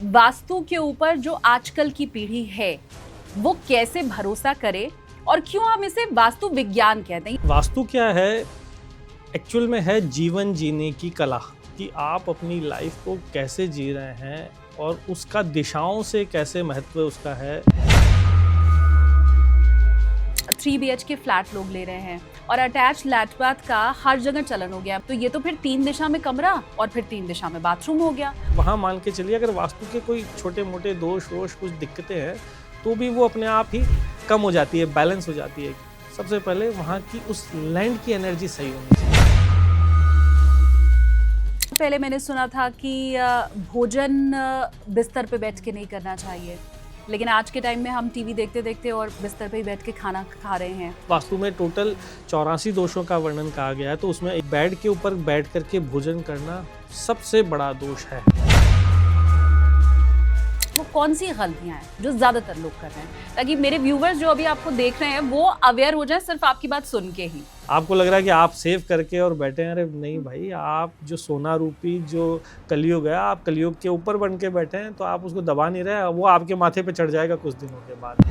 वास्तु के ऊपर जो आजकल की पीढ़ी है वो कैसे भरोसा करे और क्यों हम इसे वास्तु विज्ञान कहते हैं। वास्तु क्या है? एक्चुअल में है जीवन जीने की कला, कि आप अपनी लाइफ को कैसे जी रहे हैं और उसका दिशाओं से कैसे महत्व उसका है। 3 BHK फ्लैट लोग ले रहे हैं और अटैच लैट बाथ का हर जगह चलन हो गया, तो ये तो फिर 3 दिशा में कमरा और फिर 3 दिशा में बाथरूम हो गया। वहाँ मान के चलिए अगर वास्तु के कोई छोटे मोटे दोष वोष कुछ दिक्कतें हैं तो भी वो अपने आप ही कम हो जाती है, बैलेंस हो जाती है। सबसे पहले वहाँ की उस लैंड की एनर्जी सही होनी चाहिए। पहले मैंने सुना था कि भोजन बिस्तर पे बैठ के नहीं करना चाहिए, लेकिन आज के टाइम में हम टीवी देखते देखते और बिस्तर पे ही बैठ के खाना खा रहे हैं। वास्तु में टोटल 84 दोषों का वर्णन कहा गया है, तो उसमें एक बेड के ऊपर बैठ करके भोजन करना सबसे बड़ा दोष है। वो कौन सी गलतियां हैं जो ज्यादातर लोग कर रहे हैं, ताकि मेरे व्यूवर्स जो अभी आपको देख रहे हैं वो अवेयर हो जाए सिर्फ आपकी बात सुन के ही। आपको लग रहा है कि आप सेव करके और बैठे हैं, अरे नहीं भाई, आप जो सोना रूपी जो कलयुग है, आप कलयुग के ऊपर बन के बैठे हैं, तो आप उसको दबा नहीं रहे। वो आपके माथे पे चढ़ जाएगा कुछ दिनों के बाद।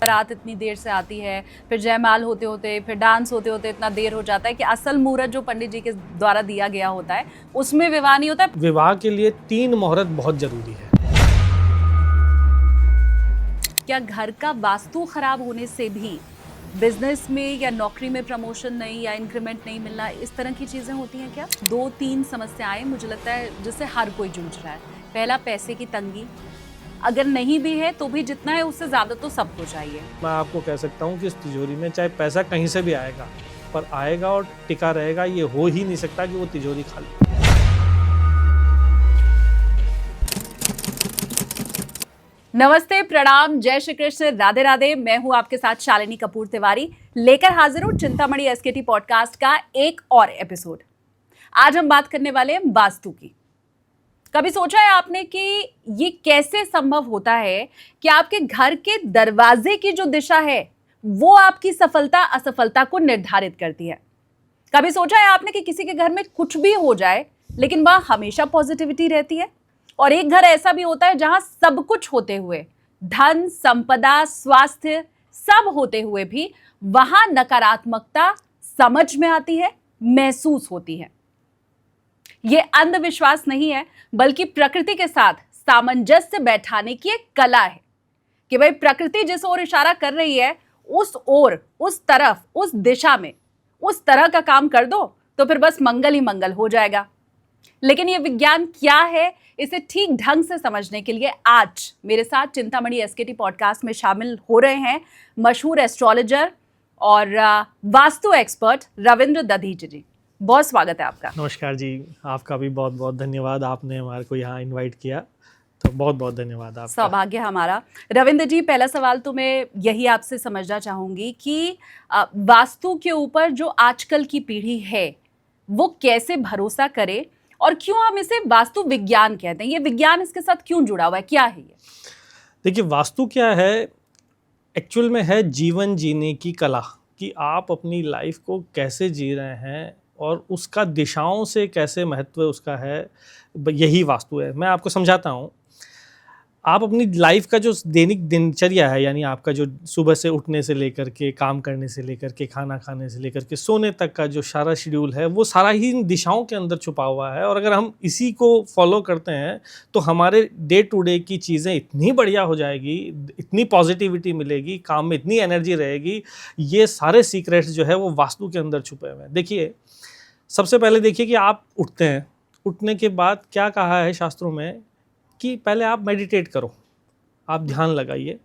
बारात इतनी देर से आती है, फिर जयमाल होते होते, फिर डांस होते होते इतना देर हो जाता है कि असल मुहूर्त जो पंडित जी के द्वारा दिया गया होता है उसमें विवाह नहीं होता है। विवाह के लिए 3 मुहूर्त बहुत जरूरी है। क्या घर का वास्तु खराब होने से भी बिजनेस में या नौकरी में प्रमोशन नहीं या इंक्रीमेंट नहीं मिलना, इस तरह की चीजें होती हैं क्या? 2-3 समस्याएं मुझे लगता है जिससे हर कोई जूझ रहा है। पहला, पैसे की तंगी, अगर नहीं भी है तो भी जितना है उससे ज्यादा तो सबको चाहिए। मैं आपको कह सकता हूँ कि इस तिजोरी में चाहे पैसा कहीं से भी आएगा, पर आएगा और टिका रहेगा। ये हो ही नहीं सकता कि वो तिजोरी खाली। नमस्ते, प्रणाम, जय श्री कृष्ण, राधे राधे। मैं हूं आपके साथ शालिनी कपूर तिवारी, लेकर हाजिर हूं चिंतामणि एसकेटी पॉडकास्ट का एक और एपिसोड। आज हम बात करने वाले हैं वास्तु की। कभी सोचा है आपने कि ये कैसे संभव होता है कि आपके घर के दरवाजे की जो दिशा है वो आपकी सफलता असफलता को निर्धारित करती है? कभी सोचा है आपने कि किसी के घर में कुछ भी हो जाए लेकिन वहां हमेशा पॉजिटिविटी रहती है, और एक घर ऐसा भी होता है जहां सब कुछ होते हुए, धन, संपदा, स्वास्थ्य सब होते हुए भी वहां नकारात्मकता समझ में आती है, महसूस होती है। ये अंधविश्वास नहीं है, बल्कि प्रकृति के साथ सामंजस्य बैठाने की एक कला है कि भाई प्रकृति जिस ओर इशारा कर रही है उस ओर, उस तरफ, उस दिशा में उस तरह का काम कर दो तो फिर बस मंगल ही मंगल हो जाएगा। लेकिन ये विज्ञान क्या है, इसे ठीक ढंग से समझने के लिए आज मेरे साथ चिंतामणि एसकेटी पॉडकास्ट में शामिल हो रहे हैं मशहूर एस्ट्रोलॉजर और वास्तु एक्सपर्ट रविंद्र दधीची जी। बहुत स्वागत है आपका। नमस्कार जी, आपका भी बहुत बहुत धन्यवाद। आपने हमारे को यहाँ इनवाइट किया, तो बहुत बहुत धन्यवाद आपका। सौभाग्य हमारा। रविंद्र जी, पहला सवाल तो मैं यही आपसे समझना चाहूँगी कि वास्तु के ऊपर जो आजकल की पीढ़ी है वो कैसे भरोसा करे और क्यों हम इसे वास्तु विज्ञान कहते हैं? ये विज्ञान इसके साथ क्यों जुड़ा हुआ है, क्या है ये? देखिए, वास्तु क्या है? एक्चुअल में है जीवन जीने की कला, कि आप अपनी लाइफ को कैसे जी रहे हैं और उसका दिशाओं से कैसे महत्व उसका है, यही वास्तु है। मैं आपको समझाता हूँ। आप अपनी लाइफ का जो दैनिक दिनचर्या है, यानी आपका जो सुबह से उठने से लेकर के, काम करने से लेकर के, खाना खाने से लेकर के, सोने तक का जो सारा शेड्यूल है, वो सारा ही इन दिशाओं के अंदर छुपा हुआ है। और अगर हम इसी को फॉलो करते हैं तो हमारे डे टू डे की चीज़ें इतनी बढ़िया हो जाएगी, इतनी पॉजिटिविटी मिलेगी, काम में इतनी एनर्जी रहेगी। ये सारे सीक्रेट्स जो है वो वास्तु के अंदर छुपे हुए हैं। देखिए, सबसे पहले देखिए कि आप उठते हैं, उठने के बाद क्या कहा है शास्त्रों में कि पहले आप मेडिटेट करो, आप ध्यान लगाइए,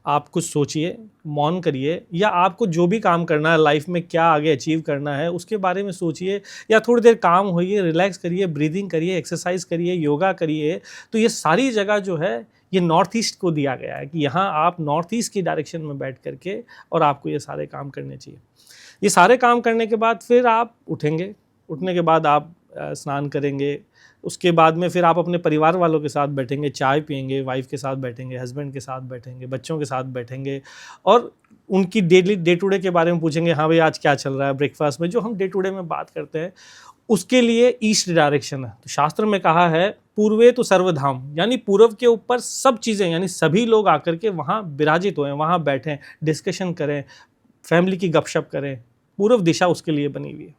आप कुछ सोचिए, मौन करिए, या आपको जो भी काम करना है लाइफ में, क्या आगे अचीव करना है उसके बारे में सोचिए, या थोड़ी देर काम होइए, रिलैक्स करिए, ब्रीदिंग करिए, एक्सरसाइज करिए, योगा करिए। तो ये सारी जगह जो है ये नॉर्थ ईस्ट को दिया गया है कि यहाँ आप नॉर्थ ईस्ट की डायरेक्शन में बैठ करके और आपको ये सारे काम करने चाहिए। ये सारे काम करने के बाद फिर आप उठेंगे, उठने के बाद आप स्नान करेंगे, उसके बाद में फिर आप अपने परिवार वालों के साथ बैठेंगे, चाय पियेंगे, वाइफ के साथ बैठेंगे, हस्बैंड के साथ बैठेंगे, बच्चों के साथ बैठेंगे और उनकी डे टू डे के बारे में पूछेंगे। हाँ भाई, आज क्या चल रहा है ब्रेकफास्ट में, जो हम डे टू डे में बात करते हैं उसके लिए ईस्ट डायरेक्शन है। तो शास्त्र में कहा है पूर्वे तो सर्वधाम, यानी पूर्व के ऊपर सब चीज़ें, यानी सभी लोग आकर के वहाँ विराजित हुए, वहाँ बैठें, डिस्कशन करें, फैमिली की गपशप करें। पूर्व दिशा उसके लिए बनी हुई है।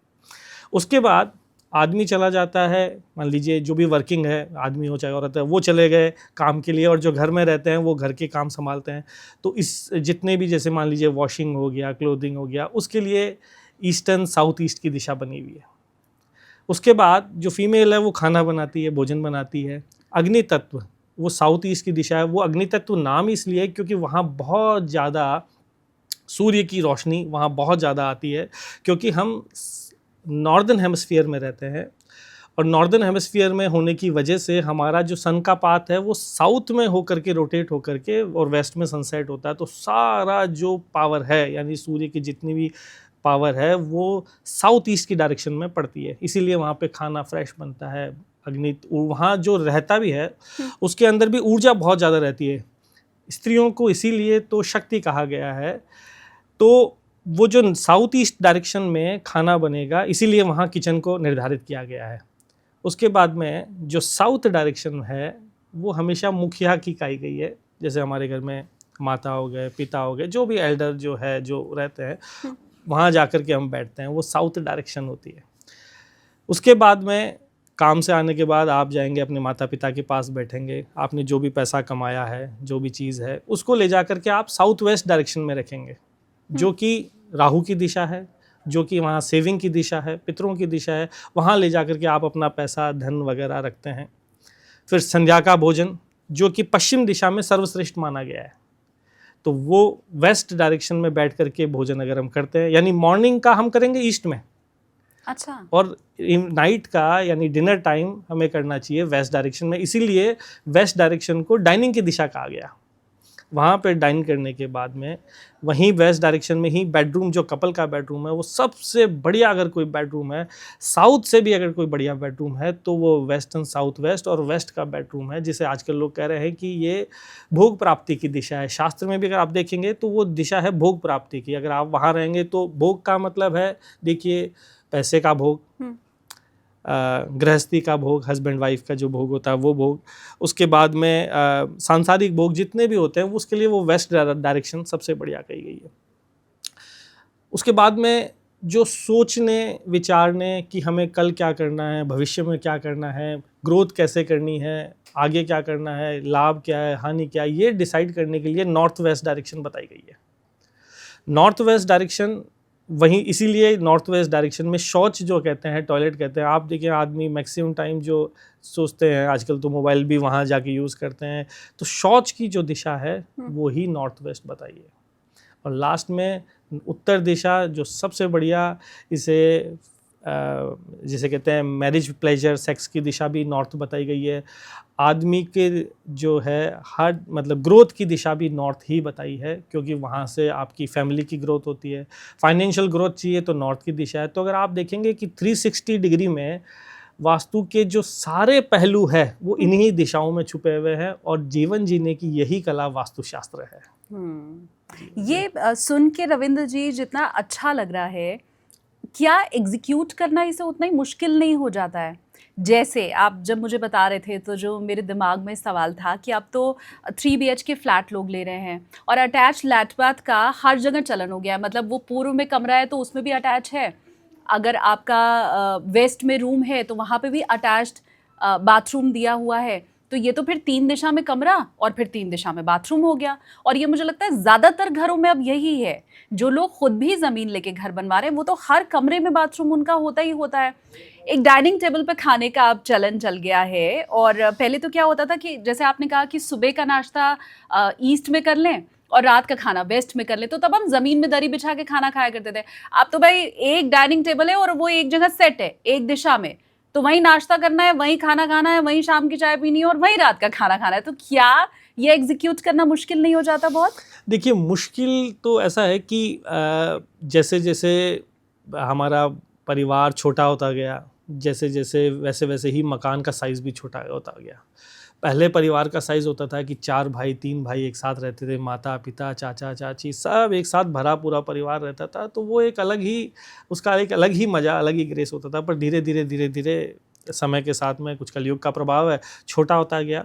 उसके बाद आदमी चला जाता है, मान लीजिए जो भी वर्किंग है, आदमी हो चाहे औरत है, वो चले गए काम के लिए, और जो घर में रहते हैं वो घर के काम संभालते हैं। तो इस जितने भी, जैसे मान लीजिए वॉशिंग हो गया, क्लोथिंग हो गया, उसके लिए ईस्टर्न साउथ ईस्ट की दिशा बनी हुई है। उसके बाद जो फीमेल है वो खाना बनाती है, भोजन बनाती है। अग्नि तत्व वो साउथ ईस्ट की दिशा है। वो अग्नि तत्व नाम इसलिए है क्योंकि वहाँ बहुत ज़्यादा सूर्य की रोशनी वहाँ बहुत ज़्यादा आती है, क्योंकि हम नॉर्दर्न हेमिस्फीयर में रहते हैं, और नॉर्दर्न हेमिस्फीयर में होने की वजह से हमारा जो सन का पाथ है वो साउथ में होकर के रोटेट होकर के और वेस्ट में सनसेट होता है। तो सारा जो पावर है, यानी सूर्य की जितनी भी पावर है, वो साउथ ईस्ट की डायरेक्शन में पड़ती है। इसीलिए वहाँ पे खाना फ्रेश बनता है। अग्नि वहाँ जो रहता भी है उसके अंदर भी ऊर्जा बहुत ज़्यादा रहती है। स्त्रियों को इसीलिए तो शक्ति कहा गया है। तो वो जो साउथ ईस्ट डायरेक्शन में खाना बनेगा, इसीलिए वहाँ किचन को निर्धारित किया गया है। उसके बाद में जो साउथ डायरेक्शन है वो हमेशा मुखिया की कही गई है। जैसे हमारे घर में माता हो गए, पिता हो गए, जो भी एल्डर जो है जो रहते हैं, वहाँ जाकर के हम बैठते हैं, वो साउथ डायरेक्शन होती है। उसके बाद में काम से आने के बाद आप जाएंगे अपने माता पिता के पास बैठेंगे, आपने जो भी पैसा कमाया है, जो भी चीज़ है, उसको ले जा कर के आप साउथ वेस्ट डायरेक्शन में रखेंगे, जो कि राहु की दिशा है, जो कि वहाँ सेविंग की दिशा है, पितरों की दिशा है। वहाँ ले जा कर के आप अपना पैसा, धन वगैरह रखते हैं। फिर संध्या का भोजन, जो कि पश्चिम दिशा में सर्वश्रेष्ठ माना गया है, तो वो वेस्ट डायरेक्शन में बैठ करके भोजन अगर हम करते हैं, यानी मॉर्निंग का हम करेंगे ईस्ट में, अच्छा, और नाइट का यानी डिनर टाइम हमें करना चाहिए वेस्ट डायरेक्शन में। इसीलिए वेस्ट डायरेक्शन को डाइनिंग की दिशा कहा गया। वहाँ पे डाइन करने के बाद में वहीं वेस्ट डायरेक्शन में ही बेडरूम, जो कपल का बेडरूम है, वो सबसे बढ़िया अगर कोई बेडरूम है, साउथ से भी अगर कोई बढ़िया बेडरूम है, तो वो वेस्टर्न साउथ वेस्ट और वेस्ट का बेडरूम है, जिसे आजकल लोग कह रहे हैं कि ये भोग प्राप्ति की दिशा है। शास्त्र में भी अगर आप देखेंगे तो वो दिशा है भोग प्राप्ति की। अगर आप वहाँ रहेंगे तो भोग का मतलब है, देखिए, पैसे का भोग, गृहस्थी का भोग, हस्बैंड वाइफ का जो भोग होता है वो भोग। उसके बाद में सांसारिक भोग जितने भी होते हैं उसके लिए वो वेस्ट डायरेक्शन सबसे बढ़िया कही गई है। उसके बाद में जो सोचने विचारने कि हमें कल क्या करना है, भविष्य में क्या करना है, ग्रोथ कैसे करनी है, आगे क्या करना है, लाभ क्या है, हानि क्या है, ये डिसाइड करने के लिए नॉर्थ वेस्ट डायरेक्शन बताई गई है। नॉर्थ वेस्ट डायरेक्शन वहीं, इसीलिए नॉर्थ वेस्ट डायरेक्शन में शौच जो कहते हैं, टॉयलेट कहते हैं, आप देखिए आदमी मैक्सिमम टाइम जो सोचते हैं, आजकल तो मोबाइल भी वहाँ जाके यूज़ करते हैं, तो शौच की जो दिशा है वो ही नॉर्थ वेस्ट बताइए। और लास्ट में उत्तर दिशा, जो सबसे बढ़िया, इसे जिसे कहते हैं मैरिज प्लेजर, सेक्स की दिशा भी नॉर्थ बताई गई है। आदमी के जो है हर मतलब ग्रोथ की दिशा भी नॉर्थ ही बताई है, क्योंकि वहाँ से आपकी फैमिली की ग्रोथ होती है। फाइनेंशियल ग्रोथ चाहिए तो नॉर्थ की दिशा है। तो अगर आप देखेंगे कि 360 डिग्री में वास्तु के जो सारे पहलू है वो इन्हीं दिशाओं में छुपे हुए हैं, और जीवन जीने की यही कला वास्तुशास्त्र है। ये सुन के रविंद्र जी जितना अच्छा लग रहा है, क्या एग्जीक्यूट करना इसे उतना ही मुश्किल नहीं हो जाता है? जैसे आप जब मुझे बता रहे थे तो जो मेरे दिमाग में सवाल था कि अब तो 3 BHK फ्लैट लोग ले रहे हैं और अटैच लैट बाथ का हर जगह चलन हो गया है। मतलब वो पूर्व में कमरा है तो उसमें भी अटैच है, अगर आपका वेस्ट में रूम है तो वहाँ पे भी अटैच्ड बाथरूम दिया हुआ है। तो ये तो फिर 3 दिशा में कमरा और फिर 3 दिशा में बाथरूम हो गया। और ये मुझे लगता है ज़्यादातर घरों में अब यही है। जो लोग खुद भी ज़मीन लेके घर बनवा रहे हैं वो तो हर कमरे में बाथरूम उनका होता ही होता है। एक डाइनिंग टेबल पे खाने का अब चलन चल गया है। और पहले तो क्या होता था कि जैसे आपने कहा कि सुबह का नाश्ता ईस्ट में कर लें और रात का खाना वेस्ट में कर लें, तो तब हम ज़मीन में दरी बिछा के खाना खाया करते थे। अब तो भाई एक डाइनिंग टेबल है और वो एक जगह सेट है एक दिशा में, तो वहीं नाश्ता करना है, वहीं खाना खाना है, वहीं शाम की चाय पीनी है और वहीं रात का खाना खाना है। तो क्या ये एग्जीक्यूट करना मुश्किल नहीं हो जाता बहुत? देखिए, मुश्किल तो ऐसा है कि जैसे जैसे हमारा परिवार छोटा होता गया, जैसे जैसे वैसे वैसे ही मकान का साइज़ भी छोटा होता गया। पहले परिवार का साइज़ होता था कि 4 भाई 3 भाई एक साथ रहते थे, माता पिता चाचा चाची सब एक साथ भरा पूरा परिवार रहता था, तो वो एक अलग ही, उसका एक अलग ही मज़ा, अलग ही ग्रेस होता था। पर धीरे धीरे समय के साथ में, कुछ कलयुग का प्रभाव है, छोटा होता गया।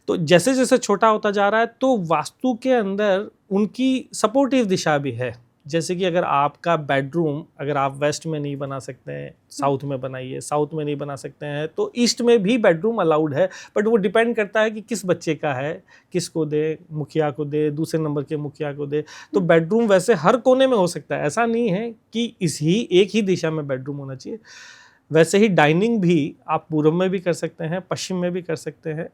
तो जैसे जैसे छोटा होता जा रहा है तो वास्तु के अंदर उनकी सपोर्टिव दिशा भी है। जैसे कि अगर आपका बेडरूम, अगर आप वेस्ट में नहीं बना सकते हैं, साउथ में बनाइए, साउथ में नहीं बना सकते हैं तो ईस्ट में भी बेडरूम अलाउड है, बट वो डिपेंड करता है कि किस बच्चे का है, किसको दे, मुखिया को दे, दूसरे नंबर के मुखिया को दे। तो बेडरूम वैसे हर कोने में हो सकता है, ऐसा नहीं है कि एक ही दिशा में बेडरूम होना चाहिए। वैसे ही डाइनिंग भी आप पूर्व में भी कर सकते हैं, पश्चिम में भी कर सकते हैं।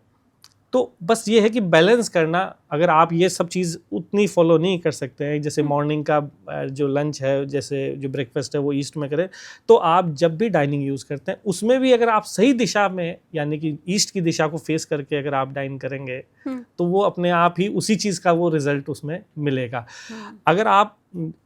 तो बस ये है कि बैलेंस करना, अगर आप ये सब चीज़ उतनी फॉलो नहीं कर सकते हैं, जैसे मॉर्निंग का जो लंच है, जैसे जो ब्रेकफास्ट है वो ईस्ट में करें, तो आप जब भी डाइनिंग यूज़ करते हैं उसमें भी अगर आप सही दिशा में, यानी कि ईस्ट की दिशा को फेस करके अगर आप डाइन करेंगे तो वो अपने आप ही उसी चीज़ का वो रिजल्ट उसमें मिलेगा। अगर आप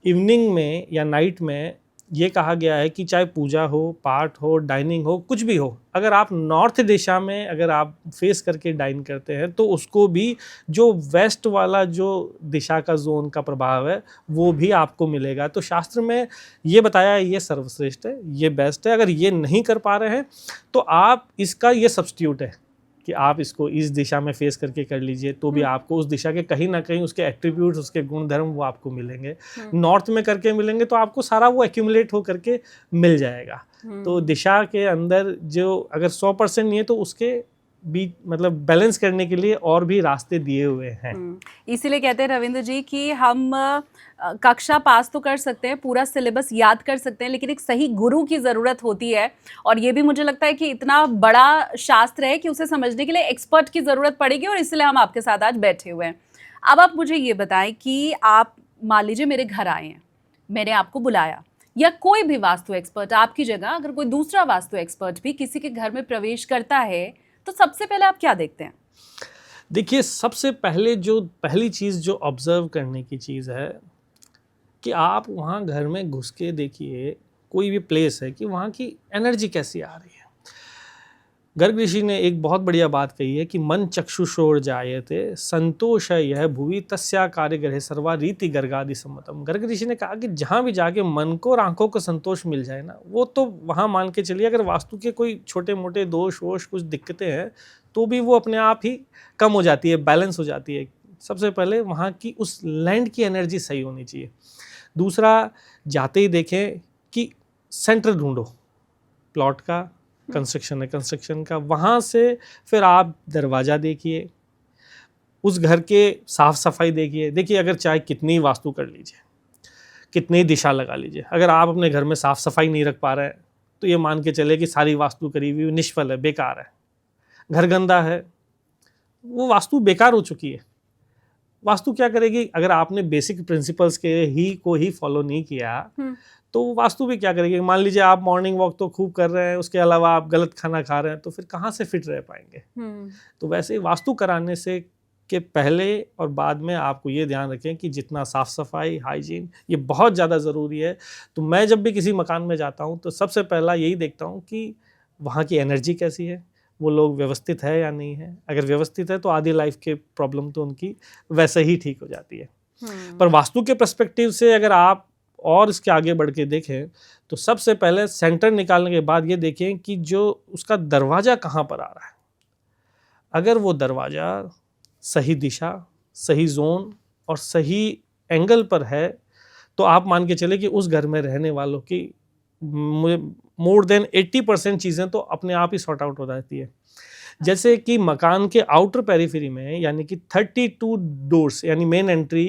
इवनिंग में या नाइट में, ये कहा गया है कि चाहे पूजा हो, पाठ हो, डाइनिंग हो, कुछ भी हो, अगर आप नॉर्थ दिशा में अगर आप फेस करके डाइन करते हैं तो उसको भी जो वेस्ट वाला जो दिशा का जोन का प्रभाव है वो भी आपको मिलेगा। तो शास्त्र में ये बताया है, ये सर्वश्रेष्ठ है, ये बेस्ट है। अगर ये नहीं कर पा रहे हैं तो आप इसका ये सब्स्टिट्यूट है कि आप इसको इस दिशा में फेस करके कर लीजिए, तो भी आपको उस दिशा के कहीं ना कहीं उसके एट्रीब्यूट्स, उसके गुण धर्म वो आपको मिलेंगे। नॉर्थ में करके मिलेंगे तो आपको सारा वो एक्यूमुलेट हो करके मिल जाएगा। तो दिशा के अंदर जो अगर 100% नहीं है तो उसके भी मतलब बैलेंस करने के लिए और भी रास्ते दिए हुए हैं। इसीलिए कहते हैं रविंद्र जी कि हम कक्षा पास तो कर सकते हैं, पूरा सिलेबस याद कर सकते हैं, लेकिन एक सही गुरु की ज़रूरत होती है। और ये भी मुझे लगता है कि इतना बड़ा शास्त्र है कि उसे समझने के लिए एक्सपर्ट की ज़रूरत पड़ेगी, और इसलिए हम आपके साथ आज बैठे हुए हैं। अब आप मुझे ये बताएं कि आप मान लीजिए मेरे घर आए हैं, मैंने आपको बुलाया, या कोई भी वास्तु एक्सपर्ट आपकी जगह अगर कोई दूसरा वास्तु एक्सपर्ट भी किसी के घर में प्रवेश करता है, तो सबसे पहले आप क्या देखते हैं? देखिए, सबसे पहली चीज़ जो ऑब्जर्व करने की चीज़ है कि आप वहाँ घर में घुस के देखिए, कोई भी प्लेस है कि वहाँ की एनर्जी कैसी आ रही है। गर्ग ऋषि ने एक बहुत बढ़िया बात कही है कि मन चक्षुषोर जायते संतोष है यह भुवि तस्या कार्यग्रह सर्वा रीति गर्गादि सम्मतम। गर्ग ऋषि ने कहा कि जहाँ भी जाके मन को और आंखों को संतोष मिल जाए ना, वो तो वहाँ मान के चलिए, अगर वास्तु के कोई छोटे मोटे दोष वोष कुछ दिक्कतें हैं तो भी वो अपने आप ही कम हो जाती है, बैलेंस हो जाती है। सबसे पहले वहाँ की उस लैंड की एनर्जी सही होनी चाहिए। दूसरा, जाते ही देखें कि सेंटर ढूंढो, प्लॉट का कंस्ट्रक्शन है, कंस्ट्रक्शन का, वहाँ से फिर आप दरवाज़ा देखिए, उस घर के साफ़ सफाई देखिए। देखिए, अगर चाहे कितनी वास्तु कर लीजिए, कितनी दिशा लगा लीजिए, अगर आप अपने घर में साफ़ सफाई नहीं रख पा रहे हैं तो ये मान के चले कि सारी वास्तु करी हुई निष्फल है, बेकार है। घर गंदा है, वो वास्तु बेकार हो चुकी है। वास्तु क्या करेगी? अगर आपने बेसिक प्रिंसिपल्स को ही फॉलो नहीं किया तो वास्तु भी क्या करेगी? मान लीजिए आप मॉर्निंग वॉक तो खूब कर रहे हैं, उसके अलावा आप गलत खाना खा रहे हैं, तो फिर कहाँ से फिट रह पाएंगे? तो वैसे ही वास्तु कराने से के पहले और बाद में आपको ये ध्यान रखें कि जितना साफ़ सफाई, हाइजीन, ये बहुत ज़्यादा ज़रूरी है। तो मैं जब भी किसी मकान में जाता हूँ तो सबसे पहला यही देखता हूँ कि वहाँ की एनर्जी कैसी है, वो लोग व्यवस्थित है या नहीं है। अगर व्यवस्थित है तो आधी लाइफ के प्रॉब्लम तो उनकी वैसे ही ठीक हो जाती है। पर वास्तु के पर्सपेक्टिव से अगर आप और इसके आगे बढ़ के देखें तो सबसे पहले सेंटर निकालने के बाद ये देखें कि जो उसका दरवाज़ा कहाँ पर आ रहा है। अगर वो दरवाज़ा सही दिशा, सही जोन और सही एंगल पर है तो आप मान के चले कि उस घर में रहने वालों की मोर देन 80% चीज़ें तो अपने आप ही सॉर्ट आउट हो जाती है। जैसे कि मकान के आउटर पेरिफेरी में, यानी कि 32 डोर्स यानी मेन एंट्री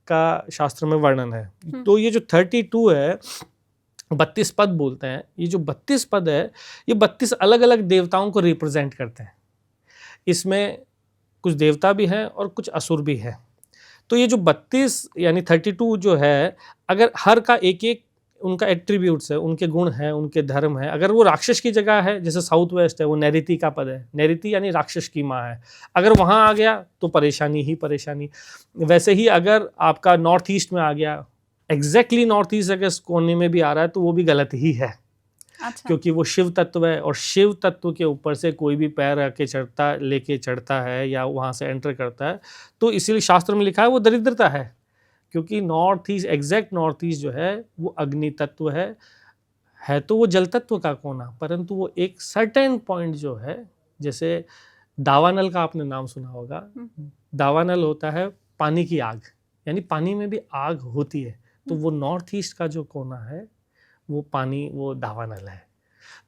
का शास्त्र में वर्णन है। तो ये जो 32 है, 32 पद बोलते हैं। ये जो 32 पद है, ये 32 अलग अलग देवताओं को रिप्रेजेंट करते हैं। इसमें कुछ देवता भी हैं और कुछ असुर भी हैं। तो ये जो 32 यानी 32 जो है, अगर हर का एक एक उनका एट्रीब्यूट्स है, उनके गुण हैं, उनके धर्म है। अगर वो राक्षस की जगह है, जैसे साउथ वेस्ट है, वो नैऋति का पद है, नैऋति यानी राक्षस की माँ है, अगर वहाँ आ गया तो परेशानी ही परेशानी। वैसे ही अगर आपका नॉर्थ ईस्ट में आ गया, एग्जैक्टली नॉर्थ ईस्ट अगर कोने में भी आ रहा है तो वो भी गलत ही है। अच्छा। क्योंकि वो शिव तत्व है और शिव तत्व के ऊपर से कोई भी पैर लेके चढ़ता है या वहाँ से एंटर करता है तो इसीलिए शास्त्र में लिखा है वो दरिद्रता है, क्योंकि north east, exact north east जो है वो अग्नि तत्व है तो वो जल तत्व का कोना, परंतु वो एक सर्टेन पॉइंट जो है, जैसे दावानल का आपने नाम सुना होगा। दावानल होता है पानी की आग, यानी पानी में भी आग होती है, तो वो नॉर्थ ईस्ट का जो कोना है वो पानी, वो दावानल है।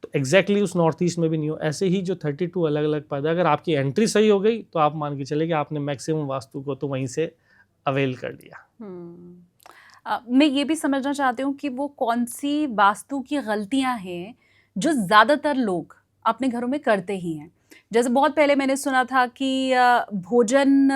तो एग्जैक्टली उस नॉर्थ ईस्ट में भी नहीं हो। ऐसे ही जो 32 अलग अलग पद, अगर आपकी एंट्री सही हो गई तो आप मान के चले कि आपने मैक्सिमम वास्तु को तो वहीं से अवेल कर लिया। मैं ये भी समझना चाहती हूँ कि वो कौन सी वास्तु की गलतियां हैं जो ज़्यादातर लोग अपने घरों में करते ही हैं। जैसे बहुत पहले मैंने सुना था कि भोजन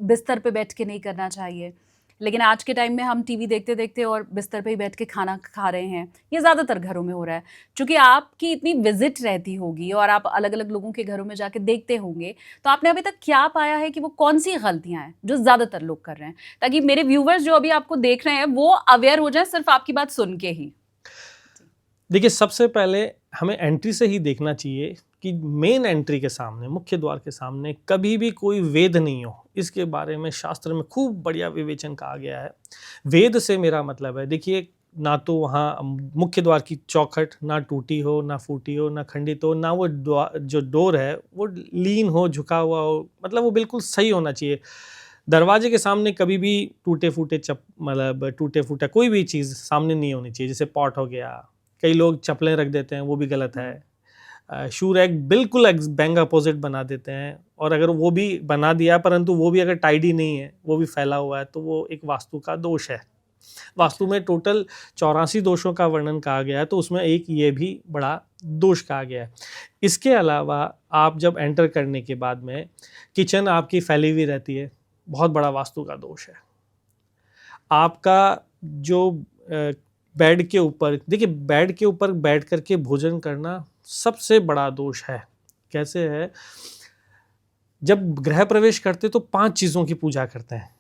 बिस्तर पे बैठ के नहीं करना चाहिए, लेकिन आज के टाइम में हम टीवी देखते देखते और बिस्तर पे ही बैठ के खाना खा रहे हैं। ये ज़्यादातर घरों में हो रहा है। चूँकि आपकी इतनी विजिट रहती होगी और आप अलग अलग लोगों के घरों में जाके देखते होंगे, तो आपने अभी तक क्या पाया है कि वो कौन सी गलतियाँ हैं जो ज़्यादातर लोग कर रहे हैं, ताकि मेरे व्यूवर्स जो अभी आपको देख रहे हैं वो अवेयर हो जाए सिर्फ आपकी बात सुन के ही। देखिए, सबसे पहले हमें एंट्री से ही देखना चाहिए कि मेन एंट्री के सामने, मुख्य द्वार के सामने कभी भी कोई वेद नहीं हो। इसके बारे में शास्त्र में खूब बढ़िया विवेचन कहा गया है। वेद से मेरा मतलब है, देखिए, ना तो वहाँ मुख्य द्वार की चौखट ना टूटी हो, ना फूटी हो, ना खंडित हो, ना वो जो डोर है वो लीन हो, झुका हुआ हो, मतलब वो बिल्कुल सही होना चाहिए। दरवाजे के सामने कभी भी टूटे फूटे कोई भी चीज़ सामने नहीं होनी चाहिए। जैसे पॉट हो गया, कई लोग चप्पलें रख देते हैं, वो भी गलत है। शू रैक बिल्कुल बैंग अपोजिट बना देते हैं, और अगर वो भी बना दिया परंतु वो भी अगर टाइडी नहीं है, वो भी फैला हुआ है, तो वो एक वास्तु का दोष है। वास्तु में टोटल 84 दोषों का वर्णन कहा गया है, तो उसमें एक ये भी बड़ा दोष कहा गया है। इसके अलावा आप जब एंटर करने के बाद में किचन आपकी फैली हुई रहती है, बहुत बड़ा वास्तु का दोष है। आपका जो बेड के ऊपर, देखिए, बेड के ऊपर बैठ करके भोजन करना सबसे बड़ा दोष है। कैसे है? जब गृह प्रवेश करते तो 5 चीज़ों की पूजा करते हैं,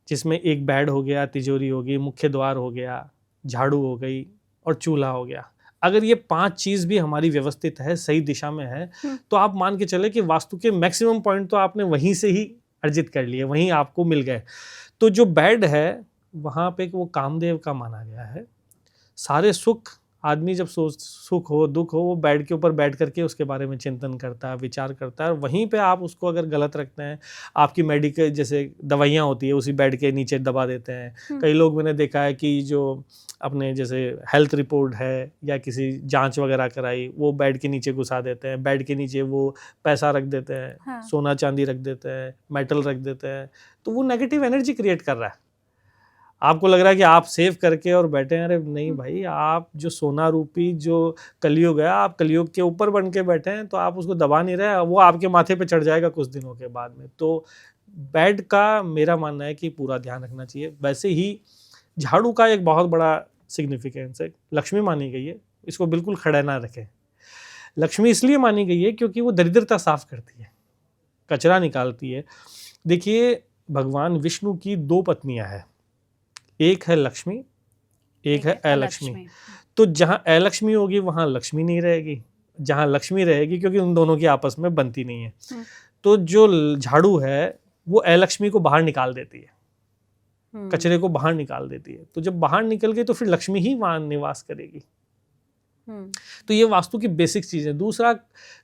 जिसमें एक बेड हो गया, तिजोरी हो गई, मुख्य द्वार हो गया, झाड़ू हो गई और चूल्हा हो गया। अगर ये 5 चीज़ भी हमारी व्यवस्थित है, सही दिशा में है, तो आप मान के चले कि वास्तु के मैक्सिमम पॉइंट तो आपने वहीं से ही अर्जित कर लिए, वहीं आपको मिल गए। तो जो बेड है वहाँ पे वो कामदेव का माना गया है। सारे सुख, आदमी जब सुख हो, दुख हो, वो बेड के ऊपर बैठ करके उसके बारे में चिंतन करता है, विचार करता है। और वहीं पे आप उसको अगर गलत रखते हैं, आपकी मेडिकल जैसे दवाइयाँ होती है उसी बेड के नीचे दबा देते हैं। कई लोग मैंने देखा है कि जो अपने जैसे हेल्थ रिपोर्ट है या किसी जांच वगैरह कराई, वो बेड के नीचे घुसा देते हैं। बेड के नीचे वो पैसा रख देते हैं, हाँ। सोना चांदी रख देते हैं, मेटल रख देते हैं, तो वो नेगेटिव एनर्जी क्रिएट कर रहा है। आपको लग रहा है कि आप सेव करके और बैठे हैं, अरे नहीं भाई, आप जो सोना रूपी जो कलयुग है, आप कलयुग के ऊपर बन के बैठे हैं, तो आप उसको दबा नहीं रहे, वो आपके माथे पे चढ़ जाएगा कुछ दिनों के बाद में। तो बेड का मेरा मानना है कि पूरा ध्यान रखना चाहिए। वैसे ही झाड़ू का एक बहुत बड़ा सिग्निफिकेंस है, लक्ष्मी मानी गई है, इसको बिल्कुल खड़ा ना रखें। लक्ष्मी इसलिए मानी गई है क्योंकि वो दरिद्रता साफ करती है, कचरा निकालती है। देखिए, भगवान विष्णु की 2 पत्नियां हैं, एक है लक्ष्मी, एक है अलक्ष्मी। तो जहाँ अलक्ष्मी होगी वहाँ लक्ष्मी नहीं रहेगी, जहाँ लक्ष्मी रहेगी, क्योंकि उन दोनों की आपस में बनती नहीं है। तो जो झाड़ू है वो अलक्ष्मी को बाहर निकाल देती है, कचरे को बाहर निकाल देती है। तो जब बाहर निकल गई तो फिर लक्ष्मी ही वहाँ निवास करेगी। तो ये वास्तु की बेसिक चीज़ है। दूसरा,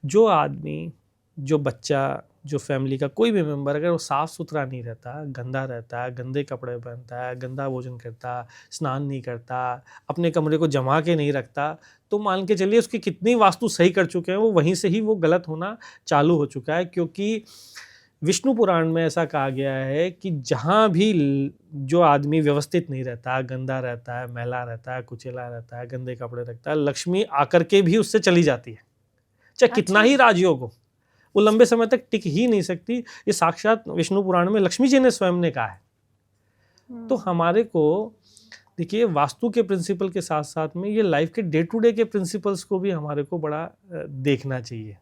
जो आदमी, जो बच्चा, जो फैमिली का कोई भी मेंबर, अगर वो साफ सुथरा नहीं रहता, गंदा रहता है, गंदे कपड़े पहनता है, गंदा भोजन करता, स्नान नहीं करता, अपने कमरे को जमा के नहीं रखता, तो मान के चलिए उसकी कितनी वास्तु सही कर चुके हैं, वो वहीं से ही वो गलत होना चालू हो चुका है। क्योंकि विष्णु पुराण में ऐसा कहा गया है कि जहाँ भी जो आदमी व्यवस्थित नहीं रहता, गंदा रहता है, मैला रहता है, कुचेला रहता है, गंदे कपड़े रखता है, लक्ष्मी आकर के भी उससे चली जाती है। चाहे कितना ही राजयोग हो, वो लंबे समय तक टिक ही नहीं सकती। ये साक्षात विष्णु पुराण में लक्ष्मी जी ने स्वयं ने कहा है। तो हमारे को देखिए, वास्तु के प्रिंसिपल के साथ साथ में ये लाइफ के डे टू डे के प्रिंसिपल्स को भी हमारे को बड़ा देखना चाहिए।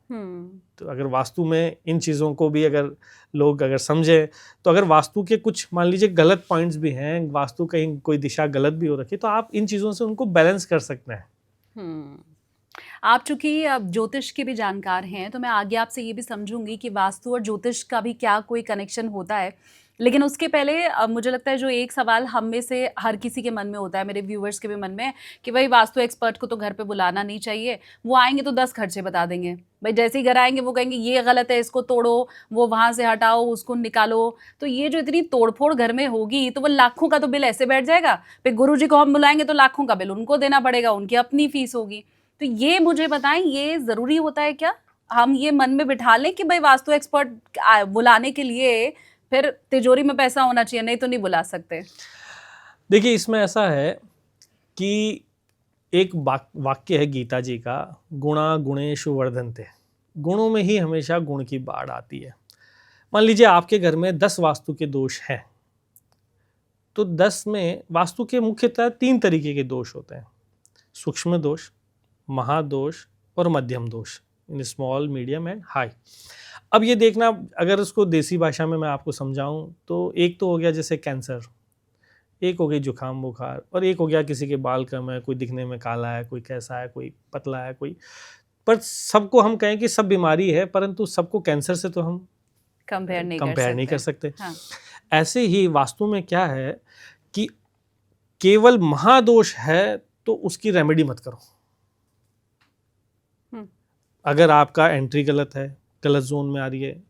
तो अगर वास्तु में इन चीज़ों को भी अगर लोग अगर समझे, तो अगर वास्तु के कुछ मान लीजिए गलत पॉइंट्स भी हैं, वास्तु कहीं कोई दिशा गलत भी हो रखी, तो आप इन चीज़ों से उनको बैलेंस कर सकते हैं। आप चूंकि अब ज्योतिष के भी जानकार हैं, तो मैं आगे आपसे ये भी समझूंगी कि वास्तु और ज्योतिष का भी क्या कोई कनेक्शन होता है। लेकिन उसके पहले मुझे लगता है जो एक सवाल हम में से हर किसी के मन में होता है, मेरे व्यूअर्स के भी मन में, कि भाई वास्तु एक्सपर्ट को तो घर पे बुलाना नहीं चाहिए, वो आएंगे तो 10 खर्चे बता देंगे। भाई जैसे ही घर आएंगे वो कहेंगे ये गलत है, इसको तोड़ो, वो वहां से हटाओ, उसको निकालो। तो ये जो इतनी तोड़फोड़ घर में होगी तो वो लाखों का तो बिल ऐसे बैठ जाएगा। फिर गुरु जी को हम बुलाएंगे तो लाखों का बिल उनको देना पड़ेगा, उनकी अपनी फीस होगी। तो ये मुझे बताएं, ये जरूरी होता है क्या? हम ये मन में बिठा लें कि भाई वास्तु एक्सपर्ट बुलाने के लिए फिर तिजोरी में पैसा होना चाहिए, नहीं तो नहीं बुला सकते? देखिए, इसमें ऐसा है कि एक वाक्य है गीता जी का, गुणा गुणेषु वर्धन्ते। गुणों में ही हमेशा गुण की बाढ़ आती है। मान लीजिए आपके घर में 10 वास्तु के दोष हैं, तो 10 में वास्तु के मुख्यतः 3 तरीके के दोष होते हैं: सूक्ष्म दोष, महादोष और मध्यम दोष, in small, medium and high. अब ये देखना, अगर उसको देसी भाषा में मैं आपको समझाऊं तो एक तो हो गया जैसे कैंसर, एक हो गई जुकाम बुखार, और एक हो गया किसी के बाल कम है, कोई दिखने में काला है, कोई कैसा है, कोई पतला है, कोई। पर सबको हम कहें कि सब बीमारी है, परंतु सबको कैंसर से तो हम कंपेयर नहीं कर सकते। हाँ। ऐसे ही वास्तु में क्या है कि केवल महादोष है तो उसकी रेमेडी मत करो। अगर आपका एंट्री गलत है, गलत जोन में आ रही है,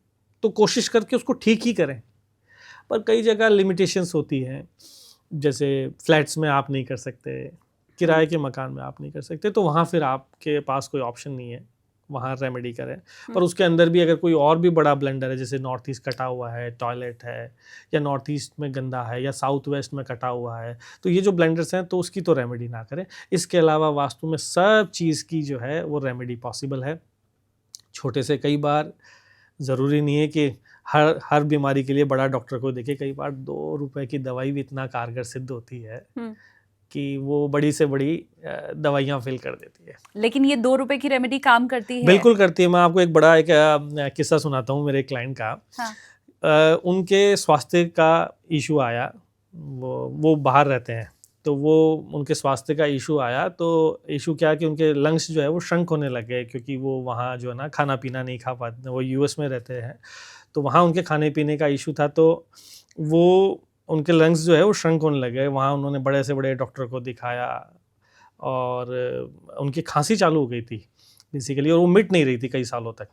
तो कोशिश करके उसको ठीक ही करें। पर कई जगह लिमिटेशंस होती हैं, जैसे फ्लैट्स में आप नहीं कर सकते, किराए के मकान में आप नहीं कर सकते, तो वहाँ फिर आपके पास कोई ऑप्शन नहीं है, वहाँ रेमेडी करें। पर उसके अंदर भी अगर कोई और भी बड़ा ब्लंडर है, जैसे नॉर्थ ईस्ट कटा हुआ है टॉयलेट है, या नॉर्थ ईस्ट में गंदा है, या साउथ वेस्ट में कटा हुआ है, तो ये जो ब्लंडर्स हैं तो उसकी तो रेमेडी ना करें। इसके अलावा वास्तु में सब चीज़ की जो है वो रेमेडी पॉसिबल है। छोटे से कई बार ज़रूरी नहीं है कि हर बीमारी के लिए बड़ा डॉक्टर को देखे। कई बार 2 रुपए की दवाई भी इतना कारगर सिद्ध होती है कि वो बड़ी से बड़ी दवाइयाँ फिल कर देती है। लेकिन ये 2 रुपए की रेमेडी काम करती है? बिल्कुल करती है। मैं आपको एक बड़ा किस्सा सुनाता हूँ मेरे क्लाइंट का। हाँ। उनके स्वास्थ्य का इशू आया, वो बाहर रहते हैं, तो वो उनके स्वास्थ्य का इशू आया। तो इशू क्या कि उनके लंग्स जो है वो श्रंक होने लग गए, क्योंकि वो वहाँ जो है ना खाना पीना नहीं खा पाते, वो यूएस में रहते हैं, तो वहाँ उनके खाने पीने का इशू था, तो वो उनके लंग्स जो है वो श्रंक होने लगे। वहाँ उन्होंने बड़े से बड़े डॉक्टर को दिखाया और उनकी खांसी चालू हो गई थी बेसिकली, और वो मिट नहीं रही थी कई सालों तक।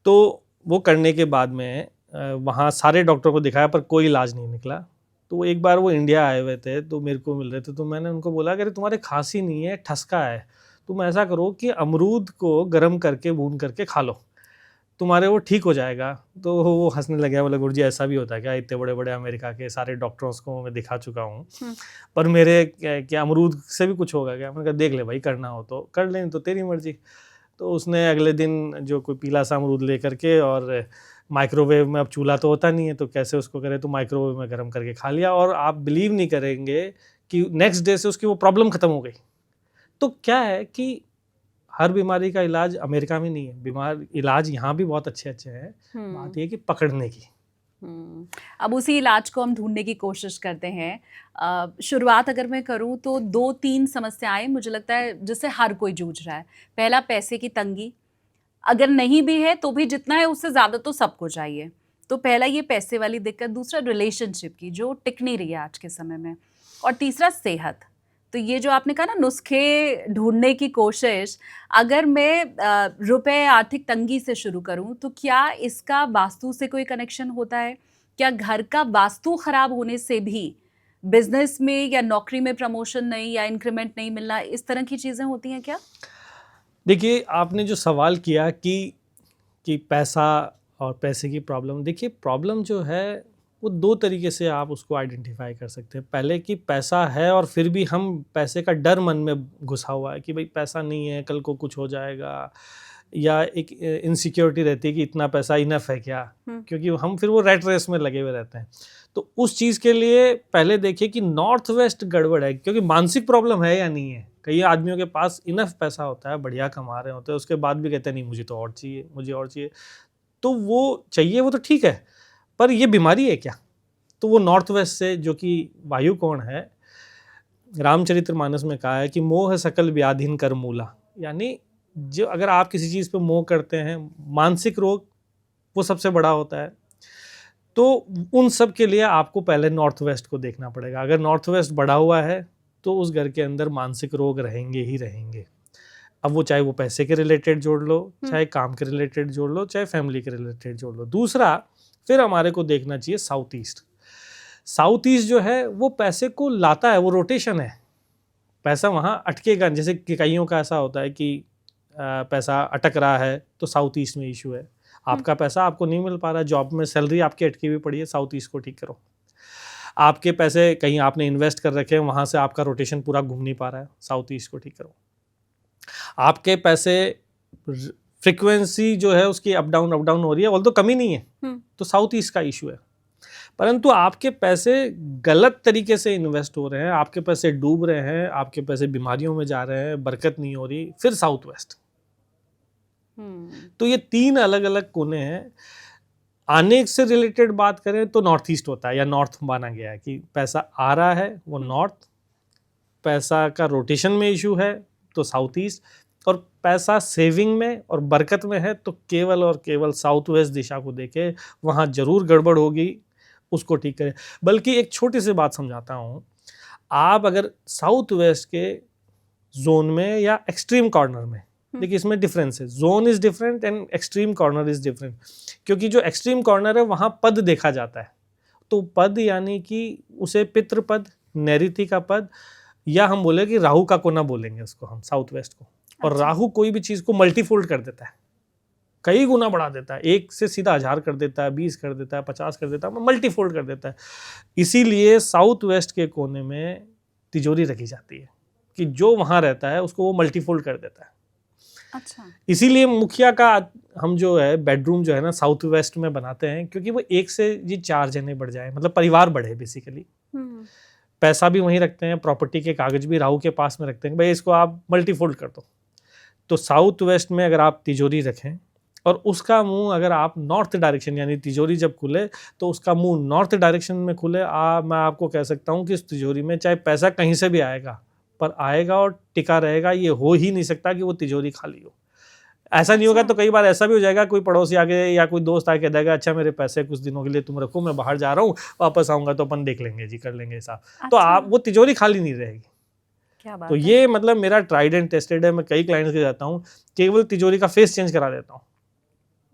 तो वो करने के बाद में वहाँ सारे डॉक्टर को दिखाया पर कोई इलाज नहीं निकला। तो एक बार वो इंडिया आए हुए थे, तो मेरे को मिल रहे थे, तो मैंने उनको बोला कि अरे तुम्हारे खांसी नहीं है, ठसका है, तुम ऐसा करो कि अमरूद को गर्म करके भून करके खा लो, तुम्हारे वो ठीक हो जाएगा। तो वो हंसने लगे, बोले गुरुजी ऐसा भी होता है क्या? इतने बड़े बड़े अमेरिका के सारे डॉक्टरों को मैं दिखा चुका हूँ, पर मेरे क्या अमरूद से भी कुछ होगा क्या? मैंने कहा देख ले भाई, करना हो तो कर ले, तो तेरी मर्जी। तो उसने अगले दिन जो कोई पीला सा अमरूद ले करके, और माइक्रोवेव में अब चूल्हा तो होता नहीं है तो कैसे उसको करे, तो माइक्रोवेव में गर्म करके खा लिया, और आप बिलीव नहीं करेंगे कि नेक्स्ट डे से उसकी वो प्रॉब्लम खत्म हो गई। तो क्या है कि हर बीमारी का इलाज अमेरिका में नहीं है, इलाज यहाँ भी बहुत अच्छे अच्छे हैं। बात ये कि पकड़ने की। अब उसी इलाज को हम ढूंढने की कोशिश करते हैं। शुरुआत अगर मैं करूँ तो 2-3 समस्याएं मुझे लगता है जिससे हर कोई जूझ रहा है। पहला, पैसे की तंगी, अगर नहीं भी है तो भी जितना है उससे ज़्यादा तो सबको चाहिए, तो पहला ये पैसे वाली दिक्कत। दूसरा, रिलेशनशिप की जो टिक नहीं रही है आज के समय में। और तीसरा, सेहत। तो ये जो आपने कहा ना नुस्खे ढूंढने की कोशिश, अगर मैं रुपए आर्थिक तंगी से शुरू करूं तो क्या इसका वास्तु से कोई कनेक्शन होता है? क्या घर का वास्तु खराब होने से भी बिजनेस में या नौकरी में प्रमोशन नहीं या इंक्रीमेंट नहीं मिलना, इस तरह की चीज़ें होती हैं क्या? देखिए, आपने जो सवाल किया कि पैसा और पैसे की प्रॉब्लम, देखिए प्रॉब्लम जो है वो 2 तरीके से आप उसको आइडेंटिफाई कर सकते हैं। पहले कि पैसा है और फिर भी हम पैसे का डर मन में घुसा हुआ है कि भाई पैसा नहीं है, कल को कुछ हो जाएगा, या एक इनसिक्योरिटी रहती है कि इतना पैसा इनफ है क्या, क्योंकि हम फिर वो रैट रेस में लगे हुए रहते हैं। तो उस चीज़ के लिए पहले देखिए कि नॉर्थ वेस्ट गड़बड़ है, क्योंकि मानसिक प्रॉब्लम है या नहीं है। कई आदमियों के पास इनफ पैसा होता है, बढ़िया कमा रहे होते हैं, उसके बाद भी कहते हैं नहीं मुझे तो और चाहिए, मुझे और चाहिए। तो वो चाहिए, वो तो ठीक है, पर ये बीमारी है क्या? तो वो नॉर्थ वेस्ट से, जो कि वायु कोण है, रामचरितमानस में कहा है कि मोह सकल व्याधिन कर मूला, यानी जो अगर आप किसी चीज़ पे मोह करते हैं, मानसिक रोग वो सबसे बड़ा होता है, तो उन सब के लिए आपको पहले नॉर्थ वेस्ट को देखना पड़ेगा। अगर नॉर्थ वेस्ट बढ़ा हुआ है तो उस घर के अंदर मानसिक रोग रहेंगे ही रहेंगे। अब वो चाहे वो पैसे के रिलेटेड जोड़ लो, चाहे काम के रिलेटेड जोड़ लो, चाहे फैमिली के रिलेटेड जोड़ लो। दूसरा फिर हमारे को देखना चाहिए साउथ ईस्ट। साउथ ईस्ट जो है वो पैसे को लाता है, वो रोटेशन है, पैसा वहाँ अटकेगा। जैसे कि कईयों का ऐसा होता है कि पैसा अटक रहा है तो साउथ ईस्ट में इशू है, आपका पैसा आपको नहीं मिल पा रहा है, जॉब में सैलरी आपकी अटकी हुई पड़ी है, साउथ ईस्ट को ठीक करो। आपके पैसे कहीं आपने इन्वेस्ट कर रखे हैं, वहाँ से आपका रोटेशन पूरा घूम नहीं पा रहा है, साउथ ईस्ट को ठीक करो। आपके पैसे फ्रीक्वेंसी जो है उसकी अप डाउन हो रही है, ऑल्दो कमी नहीं है, तो साउथ ईस्ट का इशू है। परंतु आपके पैसे गलत तरीके से इन्वेस्ट हो रहे हैं, आपके पैसे डूब रहे हैं, आपके पैसे बीमारियों में जा रहे हैं, बरकत नहीं हो रही, फिर साउथ वेस्ट। तो ये 3 अलग अलग कोने हैं। आने से रिलेटेड बात करें तो नॉर्थ ईस्ट होता है, या नॉर्थ माना गया है कि पैसा आ रहा है वो नॉर्थ, पैसा का रोटेशन में इशू है तो साउथ ईस्ट, और पैसा सेविंग में और बरकत में है तो केवल और केवल साउथ वेस्ट दिशा को देखे, वहाँ जरूर गड़बड़ होगी, उसको ठीक करें। बल्कि एक छोटी सी बात समझाता हूँ, आप अगर साउथ वेस्ट के जोन में या एक्सट्रीम कॉर्नर में, देखिए इसमें डिफरेंस है, zone is different and extreme corner is different. क्योंकि जो एक्सट्रीम कॉर्नर है वहाँ पद देखा जाता है, तो पद यानी कि उसे पितृपद, नैऋति का पद, या हम बोले कि राहु का कोना बोलेंगे उसको हम साउथ वेस्ट को। और अच्छा। राहु कोई भी चीज़ को मल्टीफोल्ड कर देता है, कई गुना बढ़ा देता है, 1 से सीधा 1000 कर देता है, 20 कर देता है, 50 कर देता है, मल्टीफोल्ड कर देता है। इसीलिए साउथ वेस्ट के कोने में तिजोरी रखी जाती है कि जो वहाँ रहता है उसको वो मल्टीफोल्ड कर देता है। अच्छा। इसीलिए मुखिया का हम जो है बेडरूम जो है ना साउथ वेस्ट में बनाते हैं, क्योंकि वो 1 से जी 4 जने बढ़ जाए, मतलब परिवार बढ़े बेसिकली। पैसा भी वहीं रखते हैं, प्रॉपर्टी के कागज भी राहु के पास में रखते हैं, भाई इसको आप मल्टीफोल्ड कर दो। तो साउथ वेस्ट में अगर आप तिजोरी रखें और उसका मुंह अगर आप नॉर्थ डायरेक्शन, यानी तिजोरी जब खुले तो उसका मुंह नॉर्थ डायरेक्शन में खुले, मैं आपको कह सकता हूँ कि इस तिजोरी में चाहे पैसा कहीं से भी आएगा, पर आएगा और टिका रहेगा। ये हो ही नहीं सकता कि वो तिजोरी खाली हो। ऐसा नहीं होगा तो कई बार ऐसा भी हो जाएगा, कोई पड़ोसी आके या कोई दोस्त आके देगा, अच्छा मेरे पैसे कुछ दिनों के लिए तुम रखो, मैं बाहर जा रहा हूँ, वापस आऊंगा तो अपन देख लेंगे जी, कर लेंगे हिसाब। तो आप वो तिजोरी खाली नहीं रहेगी। क्या बात तो है? ये मतलब मेरा ट्राइड एंड टेस्टेड है। मैं कई क्लाइंट्स के जाता हूँ, केवल तिजोरी का फेस चेंज करा देता हूँ,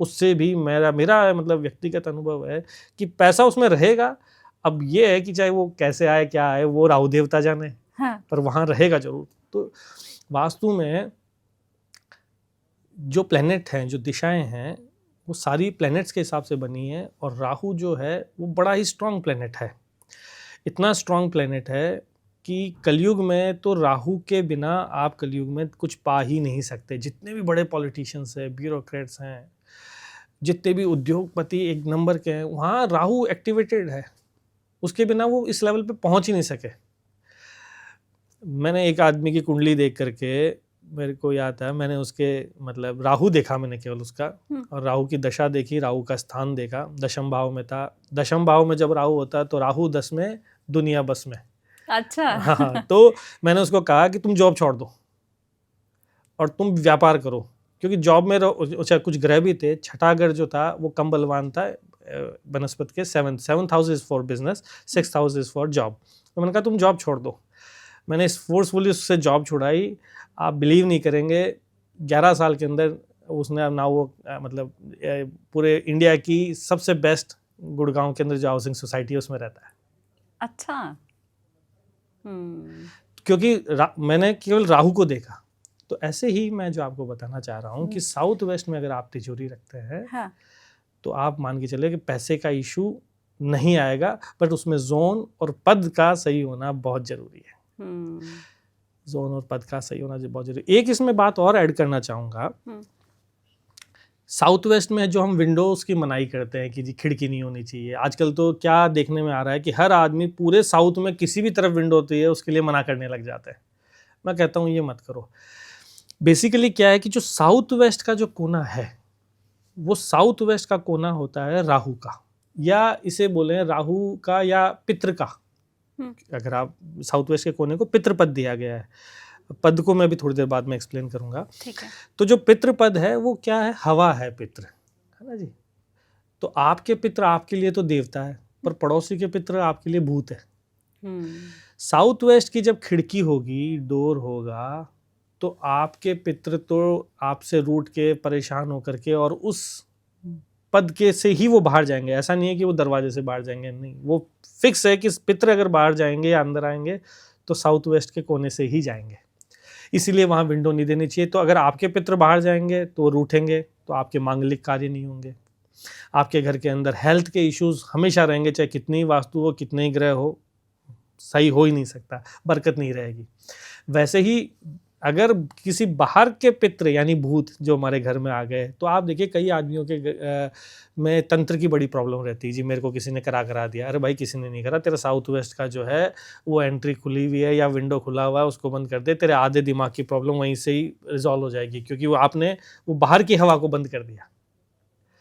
उससे भी मेरा मतलब व्यक्तिगत अनुभव है कि पैसा उसमें रहेगा। अब ये है कि चाहे वो कैसे आए क्या आए वो राहु देवता जाने, हाँ। पर वहाँ रहेगा जरूर। तो वास्तु में जो प्लैनेट हैं, जो दिशाएं हैं, वो सारी प्लैनेट्स के हिसाब से बनी है। और राहु जो है वो बड़ा ही स्ट्रांग प्लैनेट है, इतना स्ट्रांग प्लैनेट है कि कलयुग में तो राहु के बिना आप कलयुग में कुछ पा ही नहीं सकते। जितने भी बड़े पॉलिटिशियंस हैं, ब्यूरोक्रेट्स हैं, जितने भी उद्योगपति एक नंबर के हैं, वहाँ राहु एक्टिवेटेड है, उसके बिना वो इस लेवल पे पहुँच ही नहीं सके। मैंने एक आदमी की कुंडली देख करके, मेरे को याद है, मैंने उसके मतलब राहु देखा मैंने केवल उसका, और राहु की दशा देखी, राहु का स्थान देखा, दशम भाव में था। दशम भाव में जब राहु होता है तो राहु 10 में, दुनिया बस में। अच्छा। हाँ, तो मैंने उसको कहा कि तुम जॉब छोड़ दो और तुम व्यापार करो, क्योंकि जॉब में अच्छा कुछ ग्रह भी थे। छठा घर जो था वो कम बलवान था वनस्पति के। 7th house is for business, 6th house is for job. तो मैंने कहा तुम जॉब छोड़ दो। मैंने फोर्सफुली उससे जॉब छुड़ाई। आप बिलीव नहीं करेंगे, 11 साल के अंदर उसने ना वो मतलब पूरे इंडिया की सबसे बेस्ट गुड़गांव के अंदर जो हाउसिंग सोसाइटी है उसमें रहता है। अच्छा। क्योंकि मैंने केवल राहु को देखा। तो ऐसे ही मैं जो आपको बताना चाह रहा हूँ कि साउथ वेस्ट में अगर आप तिजोरी रखते हैं, हाँ, तो आप मान के चले कि पैसे का इशू नहीं आएगा, बट उसमें जोन और पद का सही होना बहुत जरूरी है। जोन और पद का सही होना बहुत जरूरी। एक इसमें बात और ऐड करना चाहूँगा, साउथ वेस्ट में जो हम विंडोज़ की मनाही करते हैं कि जी खिड़की नहीं होनी चाहिए, आजकल तो क्या देखने में आ रहा है कि हर आदमी पूरे साउथ में किसी भी तरफ विंडो होती है उसके लिए मना करने लग जाता है। मैं कहता हूँ ये मत करो। बेसिकली क्या है कि जो साउथ वेस्ट का जो कोना है वो साउथ वेस्ट का कोना होता है राहु का, या इसे बोले राहु का या पितृ का। अगर आप साउथ वेस्ट के कोने को पितृपद दिया गया है, पद को मैं भी थोड़ी देर बाद में एक्सप्लेन करूंगा। ठीक है। तो जो पितृ पद है वो क्या है, हवा है पितृ, है ना जी। तो आपके पितृ आपके लिए तो देवता है, पर पड़ोसी के पितृ आपके लिए भूत है। साउथ वेस्ट की जब खिड़की होगी, डोर होगा, तो आपके पितृ तो आपसे रूठ के परेशान होकर के और उस पद के से ही वो बाहर जाएंगे। ऐसा नहीं है कि वो दरवाजे से बाहर जाएंगे, नहीं, वो फिक्स है कि पितृ अगर बाहर जाएंगे या अंदर आएंगे तो साउथ वेस्ट के कोने से ही जाएंगे। इसीलिए वहाँ विंडो नहीं देनी चाहिए। तो अगर आपके पितृ बाहर जाएंगे तो रूठेंगे, तो आपके मांगलिक कार्य नहीं होंगे, आपके घर के अंदर हेल्थ के इश्यूज हमेशा रहेंगे, चाहे कितनी ही वास्तु हो, कितने ही ग्रह हो, सही हो ही नहीं सकता, बरकत नहीं रहेगी। वैसे ही अगर किसी बाहर के पितृ यानी भूत जो हमारे घर में आ गए, तो आप देखिए कई आदमियों के में तंत्र की बड़ी प्रॉब्लम रहती है। जी मेरे को किसी ने करा दिया। अरे भाई किसी ने नहीं करा, तेरा साउथ वेस्ट का जो है वो एंट्री खुली हुई है या विंडो खुला हुआ है, उसको बंद कर दे, तेरे आधे दिमाग की प्रॉब्लम वहीं से ही रिजॉल्व हो जाएगी, क्योंकि वो आपने वो बाहर की हवा को बंद कर दिया।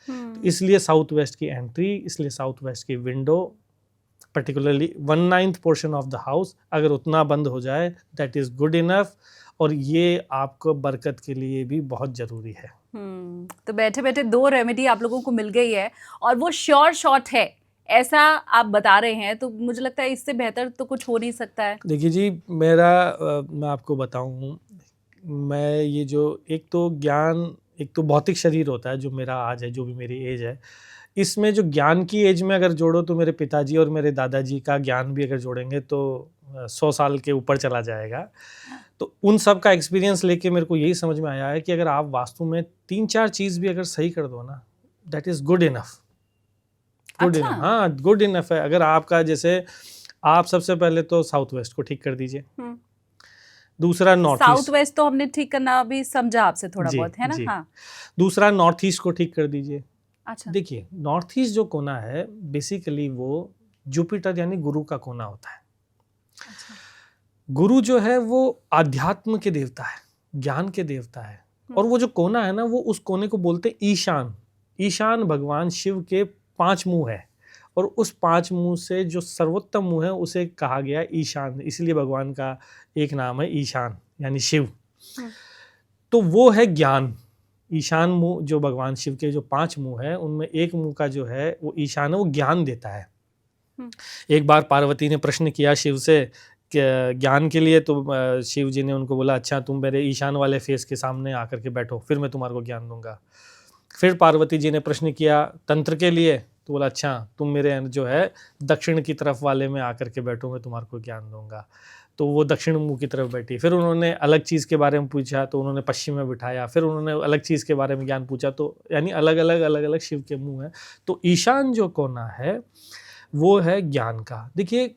तो इसलिए साउथ वेस्ट की एंट्री, इसलिए साउथ वेस्ट की window, particularly 1/9 portion of the house, अगर उतना बंद हो जाए दैट इज गुड इनफ, और ये आपको बरकत के लिए भी बहुत जरूरी है। तो बैठे बैठे 2 रेमेडी आप लोगों को मिल गई है, और वो श्योर शॉट है, ऐसा आप बता रहे हैं, तो मुझे लगता है इससे बेहतर तो कुछ हो नहीं सकता है। देखिए जी, मैं आपको बताऊं, मैं ये जो एक तो ज्ञान, एक तो भौतिक शरीर होता है जो मेरा आज है, जो भी मेरी एज है, इसमें जो ज्ञान की एज में अगर जोड़ो तो मेरे पिताजी और मेरे दादाजी का ज्ञान भी अगर जोड़ेंगे तो 100 साल के ऊपर चला जाएगा। तो उन सब का एक्सपीरियंस लेके मेरे को यही समझ में आया है कि अगर आप वास्तु में 3-4 चीज़ भी अगर सही कर दो ना, that is good enough. Good enough, हाँ गुड इनफ है। अगर आपका जैसे, आप सबसे पहले तो साउथ वेस्ट को ठीक कर दीजिए, दूसरा नॉर्थ ईस्ट, साउथ वेस्ट तो हमने ठीक करना अभी समझा आपसे थोड़ा बहुत, है ना। हाँ। दूसरा नॉर्थ ईस्ट को ठीक कर दीजिए। अच्छा। देखिए नॉर्थ ईस्ट जो कोना है बेसिकली वो जुपिटर यानी गुरु का कोना होता है। अच्छा। गुरु जो है वो आध्यात्म के देवता है, ज्ञान के देवता है, और वो जो कोना है ना, वो उस कोने को बोलते हैं ईशान। ईशान भगवान शिव के 5 मुंह है, और उस 5 मुंह से जो सर्वोत्तम मुंह है उसे कहा गया ईशान, इसलिए भगवान का एक नाम है ईशान यानी शिव। तो वो है ज्ञान। ईशान मुंह जो भगवान शिव के जो 5 मुंह है, उनमें एक मुंह का जो है वो ईशान है, वो ज्ञान देता है। एक बार पार्वती ने प्रश्न किया शिव से ज्ञान के लिए, तो शिव जी ने उनको बोला, अच्छा तुम मेरे ईशान वाले फेस के सामने आकर के बैठो, फिर मैं तुम्हारे को ज्ञान दूंगा। फिर पार्वती जी ने प्रश्न किया तंत्र के लिए, तो बोला, अच्छा तुम मेरे जो है दक्षिण की तरफ वाले में आकर के बैठो, मैं तुम्हारे को ज्ञान दूंगा। तो वो दक्षिण मुंह की तरफ बैठी। फिर उन्होंने अलग चीज़ के बारे में पूछा, तो उन्होंने पश्चिम में बिठाया। फिर उन्होंने अलग चीज़ के बारे में ज्ञान पूछा, तो यानी अलग अलग शिव के मुंह हैं। तो ईशान जो कोना है वो है ज्ञान का। देखिए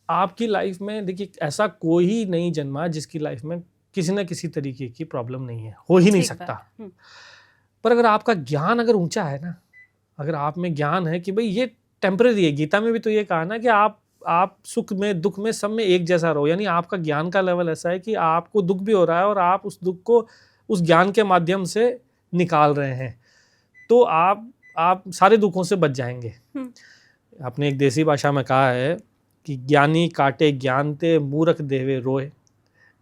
आपकी लाइफ में, देखिए ऐसा कोई नहीं जन्मा जिसकी लाइफ में किसी न किसी तरीके की प्रॉब्लम नहीं है, हो ही नहीं सकता। पर अगर आपका ज्ञान अगर ऊंचा है ना, अगर आप में ज्ञान है कि भाई ये टेम्परेरी है, गीता में भी तो ये कहा ना कि आप सुख में दुख में सब में एक जैसा रहो, यानी आपका ज्ञान का लेवल ऐसा है कि आपको दुख भी हो रहा है और आप उस दुख को उस ज्ञान के माध्यम से निकाल रहे हैं, तो आप सारे दुखों से बच जाएंगे। आपने एक देसी भाषा में कहा है कि ज्ञानी काटे ज्ञान ते मूर्ख देवे रोए,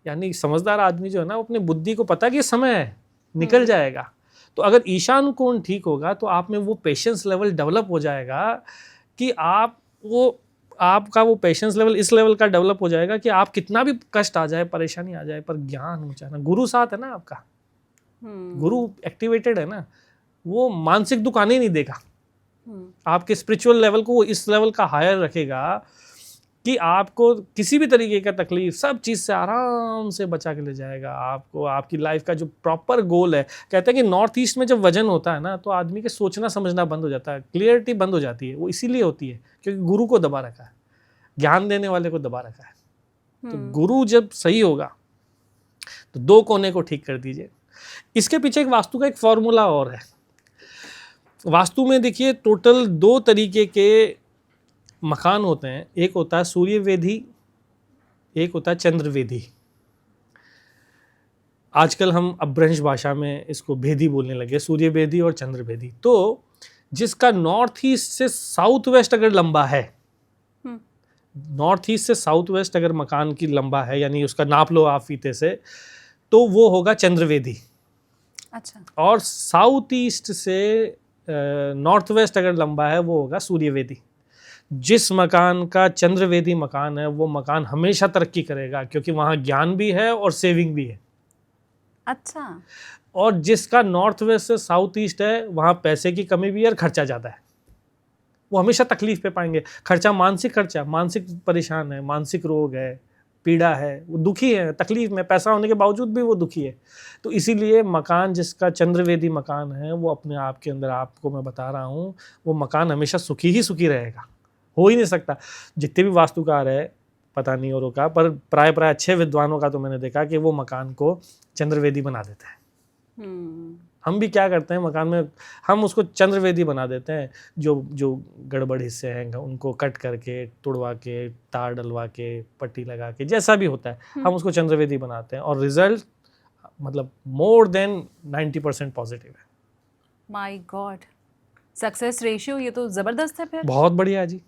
यानी समझदार आदमी जो है ना, वो अपनी बुद्धि को पता कि समय है, निकल जाएगा। तो अगर ईशान कोण ठीक होगा तो आप में वो पेशेंस लेवल डेवलप हो जाएगा कि आपका वो पेशेंस लेवल इस लेवल का डेवलप हो जाएगा कि आप कितना भी कष्ट आ जाए, परेशानी आ जाए, पर ज्ञान ऊंचा है ना, गुरु साथ है ना आपका, गुरु एक्टिवेटेड है ना, वो मानसिक दुख आने ही नहीं देगा। आपके स्पिरिचुअल लेवल को वो इस लेवल का हायर रखेगा कि आपको किसी भी तरीके का तकलीफ सब चीज़ से आराम से बचा के ले जाएगा। आपको आपकी लाइफ का जो प्रॉपर गोल है, कहते हैं कि नॉर्थ ईस्ट में जब वजन होता है ना, तो आदमी के सोचना समझना बंद हो जाता है, क्लियरिटी बंद हो जाती है। वो इसीलिए होती है क्योंकि गुरु को दबा रखा है, ज्ञान देने वाले को दबा रखा है। तो गुरु जब सही होगा तो 2 कोने को ठीक कर दीजिए। इसके पीछे एक वास्तु का एक फॉर्मूला और है। वास्तु में देखिए टोटल 2 तरीके के मकान होते हैं, एक होता है सूर्य वेदी, एक होता है चंद्र वेदी। आजकल हम अपभ्रंश भाषा में इसको भेदी बोलने लगे, सूर्य वेदी और चंद्र वेदी। तो जिसका नॉर्थ ईस्ट से साउथ वेस्ट अगर लंबा है, नॉर्थ ईस्ट से साउथ वेस्ट अगर मकान की लंबा है, यानी उसका नाप लो आप फीते से, तो वो होगा चंद्रवेदी। अच्छा। और साउथ ईस्ट से नॉर्थ वेस्ट अगर लंबा है वो होगा सूर्यवेदी। जिस मकान का चंद्रवेदी मकान है वो मकान हमेशा तरक्की करेगा, क्योंकि वहाँ ज्ञान भी है और सेविंग भी है। अच्छा। और जिसका नॉर्थ वेस्ट से साउथ ईस्ट है वहाँ पैसे की कमी भी है और खर्चा ज़्यादा है, वो हमेशा तकलीफ पे पाएंगे। खर्चा, मानसिक परेशान है, मानसिक रोग है, पीड़ा है, वो दुखी है, तकलीफ में, पैसा होने के बावजूद भी वो दुखी है। तो इसीलिए मकान जिसका चंद्रवेदी मकान है वो अपने आप के अंदर, आपको मैं बता रहा हूँ, वो मकान हमेशा सुखी ही सुखी रहेगा, हो ही नहीं सकता। जितने भी वास्तुकार है, पता नहीं औरों का, पर प्राय अच्छे विद्वानों का तो मैंने देखा कि वो मकान को चंद्रवेदी बना देते हैं। हम भी क्या करते हैं मकान में, हम उसको चंद्रवेदी बना देते हैं। जो गड़बड़ हिस्से हैं उनको कट करके, तुड़वा के, तार डलवा के, पट्टी लगा के, जैसा भी होता है हम उसको चंद्रवेदी बनाते हैं, और रिजल्ट मतलब मोर देन 90% पॉजिटिव है। माय गॉड, सक्सेस रेशियो ये तो जबरदस्त है फिर। बहुत बढ़िया जी।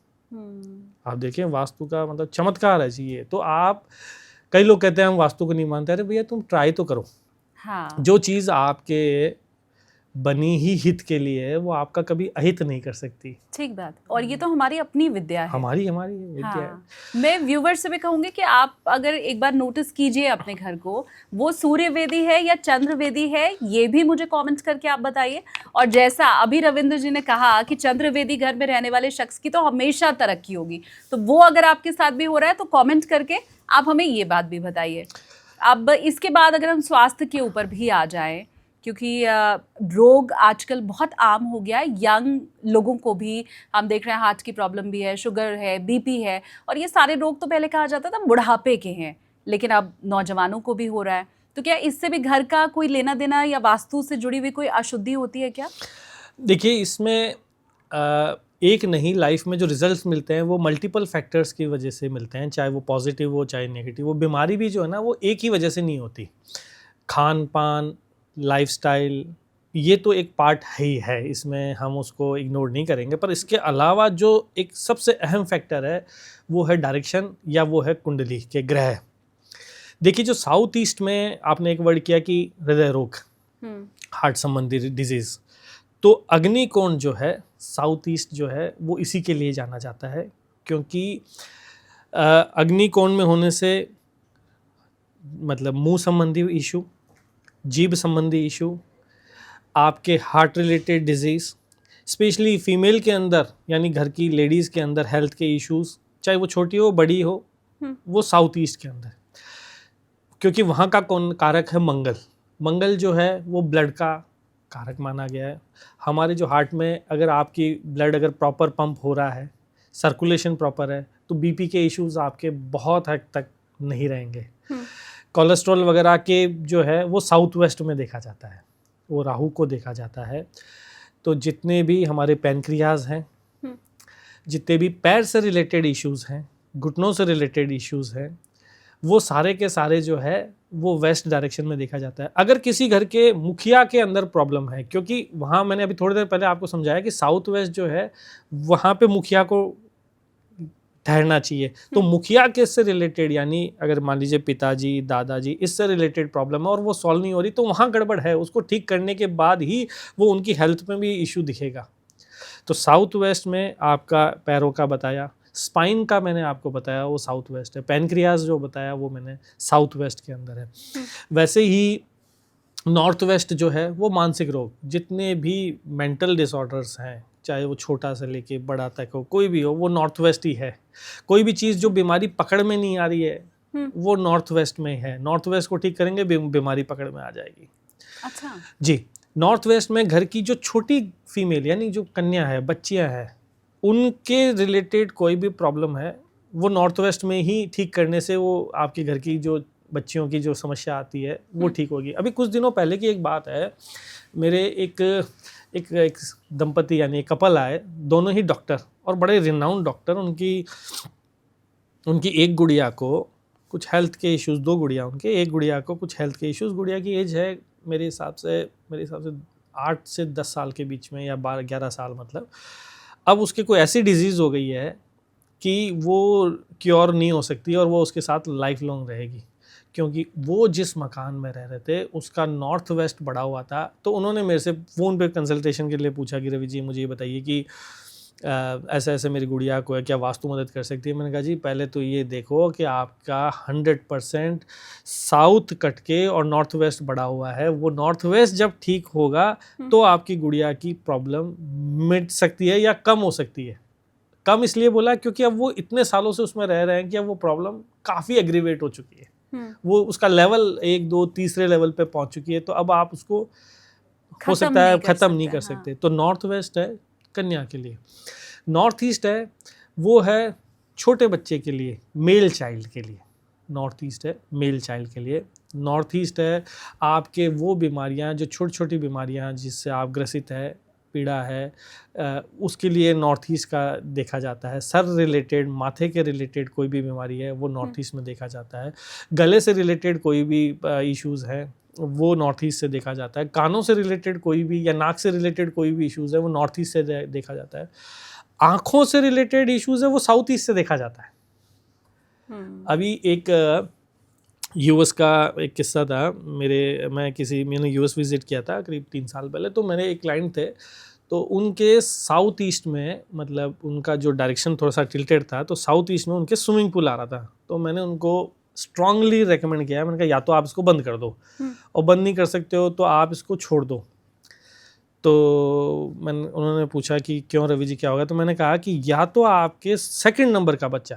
आप देखिए वास्तु का मतलब चमत्कार है जी ये। तो आप, कई लोग कहते हैं हम वास्तु को नहीं मानते, अरे भैया तुम ट्राई तो करो। हाँ। जो चीज़ आपके बनी ही हित के लिए है वो आपका कभी अहित नहीं कर सकती। ठीक बात। और ये तो हमारी अपनी विद्या है। हमारी विद्या है। हाँ। मैं व्यूवर से भी कहूंगी कि आप अगर एक बार नोटिस कीजिए अपने घर को, वो सूर्यवेदी है या चंद्रवेदी है, ये भी मुझे कमेंट्स करके आप बताइए। और जैसा अभी रविंद्र जी ने कहा कि चंद्रवेदी घर में रहने वाले शख्स की तो हमेशा तरक्की होगी, तो वो अगर आपके साथ भी हो रहा है तो कॉमेंट करके आप हमें ये बात भी बताइए। अब इसके बाद अगर हम स्वास्थ्य के ऊपर भी आ जाएं, क्योंकि रोग आजकल बहुत आम हो गया है, यंग लोगों को भी हम देख रहे हैं, हार्ट की प्रॉब्लम भी है, शुगर है, बीपी है, और ये सारे रोग तो पहले कहा जाता था बुढ़ापे के हैं, लेकिन अब नौजवानों को भी हो रहा है। तो क्या इससे भी घर का कोई लेना देना या वास्तु से जुड़ी हुई कोई अशुद्धि होती है क्या? देखिए इसमें एक नहीं, लाइफ में जो रिजल्ट्स मिलते हैं वो मल्टीपल फैक्टर्स की वजह से मिलते हैं, चाहे वो पॉजिटिव हो चाहे नेगेटिव। वो बीमारी भी जो है ना वो एक ही वजह से नहीं होती। खान पान, लाइफस्टाइल, ये तो एक पार्ट ही है, इसमें हम उसको इग्नोर नहीं करेंगे। पर इसके अलावा जो एक सबसे अहम फैक्टर है वो है डायरेक्शन, या वो है कुंडली के ग्रह। देखिए जो साउथ ईस्ट में आपने एक वर्ड किया कि हृदय रोग, हार्ट संबंधी डिजीज, तो अग्निकोण जो है साउथ ईस्ट जो है वो इसी के लिए जाना जाता है, क्योंकि अग्निकोण में होने से मतलब मुंह संबंधी इशू, जीभ संबंधी इशू, आपके heart related disease, specially female के अंदर यानी घर की लेडीज़ के अंदर हेल्थ के इश्यूज़, चाहे वो छोटी हो बड़ी हो, वो साउथ ईस्ट के अंदर, क्योंकि वहाँ का कौन कारक है? मंगल। मंगल जो है वो ब्लड का कारक माना गया है। हमारे जो हार्ट में अगर आपकी ब्लड अगर प्रॉपर पंप हो रहा है, सर्कुलेशन प्रॉपर है, तो बीपी के इश्यूज़ आपके बहुत हद तक नहीं रहेंगे। कोलेस्ट्रॉल वगैरह के जो है वो साउथ वेस्ट में देखा जाता है, वो राहु को देखा जाता है। तो जितने भी हमारे पैनक्रियाज हैं, जितने भी पैर से रिलेटेड इश्यूज़ हैं, घुटनों से रिलेटेड इश्यूज़ हैं, वो सारे के सारे जो है वो वेस्ट डायरेक्शन में देखा जाता है। अगर किसी घर के मुखिया के अंदर प्रॉब्लम है, क्योंकि वहाँ मैंने अभी थोड़ी देर पहले आपको समझाया कि साउथ वेस्ट जो है वहाँ पे मुखिया को ठहरना चाहिए, तो मुखिया किससे रिलेटेड, यानी अगर मान लीजिए पिताजी, दादाजी, इससे रिलेटेड प्रॉब्लम है और वो सॉल्व नहीं हो रही, तो वहाँ गड़बड़ है। उसको ठीक करने के बाद ही वो उनकी हेल्थ में भी इशू दिखेगा। तो साउथ वेस्ट में आपका पैरों का बताया, स्पाइन का मैंने आपको बताया वो साउथ वेस्ट है, पैनक्रियाज जो बताया वो मैंने साउथ वेस्ट के अंदर है। वैसे ही नॉर्थ वेस्ट जो है वो मानसिक रोग, जितने भी मेंटल डिसऑर्डर्स हैं, चाहे वो छोटा से लेके बड़ा तक हो, कोई भी हो, वो नॉर्थ वेस्ट ही है। कोई भी चीज़ जो बीमारी पकड़ में नहीं आ रही है वो नॉर्थ वेस्ट में है। नॉर्थ वेस्ट को ठीक करेंगे बीमारी पकड़ में आ जाएगी। अच्छा जी। नॉर्थ वेस्ट में घर की जो छोटी फीमेल यानी जो कन्या है, बच्चियां हैं, उनके रिलेटेड कोई भी प्रॉब्लम है वो नॉर्थ वेस्ट में ही ठीक करने से वो आपके घर की जो बच्चियों की जो समस्या आती है वो ठीक होगी। अभी कुछ दिनों पहले की एक बात है, मेरे एक दंपति यानी एक कपल आए, दोनों ही डॉक्टर और बड़े रिनाउंड डॉक्टर। उनकी एक गुड़िया को कुछ हेल्थ के इश्यूज़, 2 गुड़िया उनके, एक गुड़िया को कुछ हेल्थ के इश्यूज़। गुड़िया की एज है मेरे हिसाब से 8 से 10 साल के बीच में, या 12-11 साल मतलब। अब उसके कोई ऐसी डिजीज़ हो गई है कि वो क्योर नहीं हो सकती और वो उसके साथ लाइफ लॉन्ग रहेगी, क्योंकि वो जिस मकान में रह रहे थे उसका नॉर्थ वेस्ट बढ़ा हुआ था। तो उन्होंने मेरे से फ़ोन पे कंसल्टेशन के लिए पूछा कि रवि जी मुझे ये बताइए कि ऐसे ऐसे मेरी गुड़िया को है, क्या वास्तु मदद कर सकती है। मैंने कहा जी पहले तो ये देखो कि आपका 100% साउथ कट के और नॉर्थ वेस्ट बढ़ा हुआ है, वो नॉर्थ वेस्ट जब ठीक होगा तो आपकी गुड़िया की प्रॉब्लम मिट सकती है या कम हो सकती है। कम इसलिए बोला क्योंकि अब वो इतने सालों से उसमें रह रहे हैं कि अब वो प्रॉब्लम काफ़ी एग्रीवेट हो चुकी है, वो उसका लेवल 1 2 तीसरे लेवल पे पहुंच चुकी है, तो अब आप उसको हो सकता है ख़त्म नहीं कर सकते। तो नॉर्थ वेस्ट है कन्या के लिए, नॉर्थ ईस्ट है वो है छोटे बच्चे के लिए, मेल चाइल्ड के लिए। नॉर्थ ईस्ट है मेल चाइल्ड के लिए। नॉर्थ ईस्ट है आपके वो बीमारियां जो छोटी छोटी बीमारियां जिससे आप ग्रसित है, पीड़ा है, उसके लिए नॉर्थ ईस्ट का देखा जाता है। सर रिलेटेड, माथे के रिलेटेड कोई भी बीमारी है वो नॉर्थ ईस्ट में देखा जाता है। गले से रिलेटेड कोई भी इश्यूज़ है वो नॉर्थ ईस्ट से देखा जाता है। कानों से रिलेटेड कोई भी या नाक से रिलेटेड कोई भी इश्यूज़ है वो नॉर्थ ईस्ट से देखा जाता है। आँखों से रिलेटेड इश्यूज़ है वो साउथ ईस्ट से देखा जाता है। अभी एक यूएस का एक किस्सा था। मैंने यूएस विज़िट किया था करीब 3 साल पहले। तो मेरे एक क्लाइंट थे, तो उनके साउथ ईस्ट में, मतलब उनका जो डायरेक्शन थोड़ा सा टिल्टेड था, तो साउथ ईस्ट में उनके स्विमिंग पूल आ रहा था। तो मैंने उनको स्ट्रांगली रेकमेंड किया, मैंने कहा या तो आप इसको बंद कर दो, और बंद नहीं कर सकते हो तो आप इसको छोड़ दो। तो उन्होंने पूछा कि क्यों रवि जी क्या होगा। तो मैंने कहा कि या तो आपके सेकंड नंबर का बच्चा,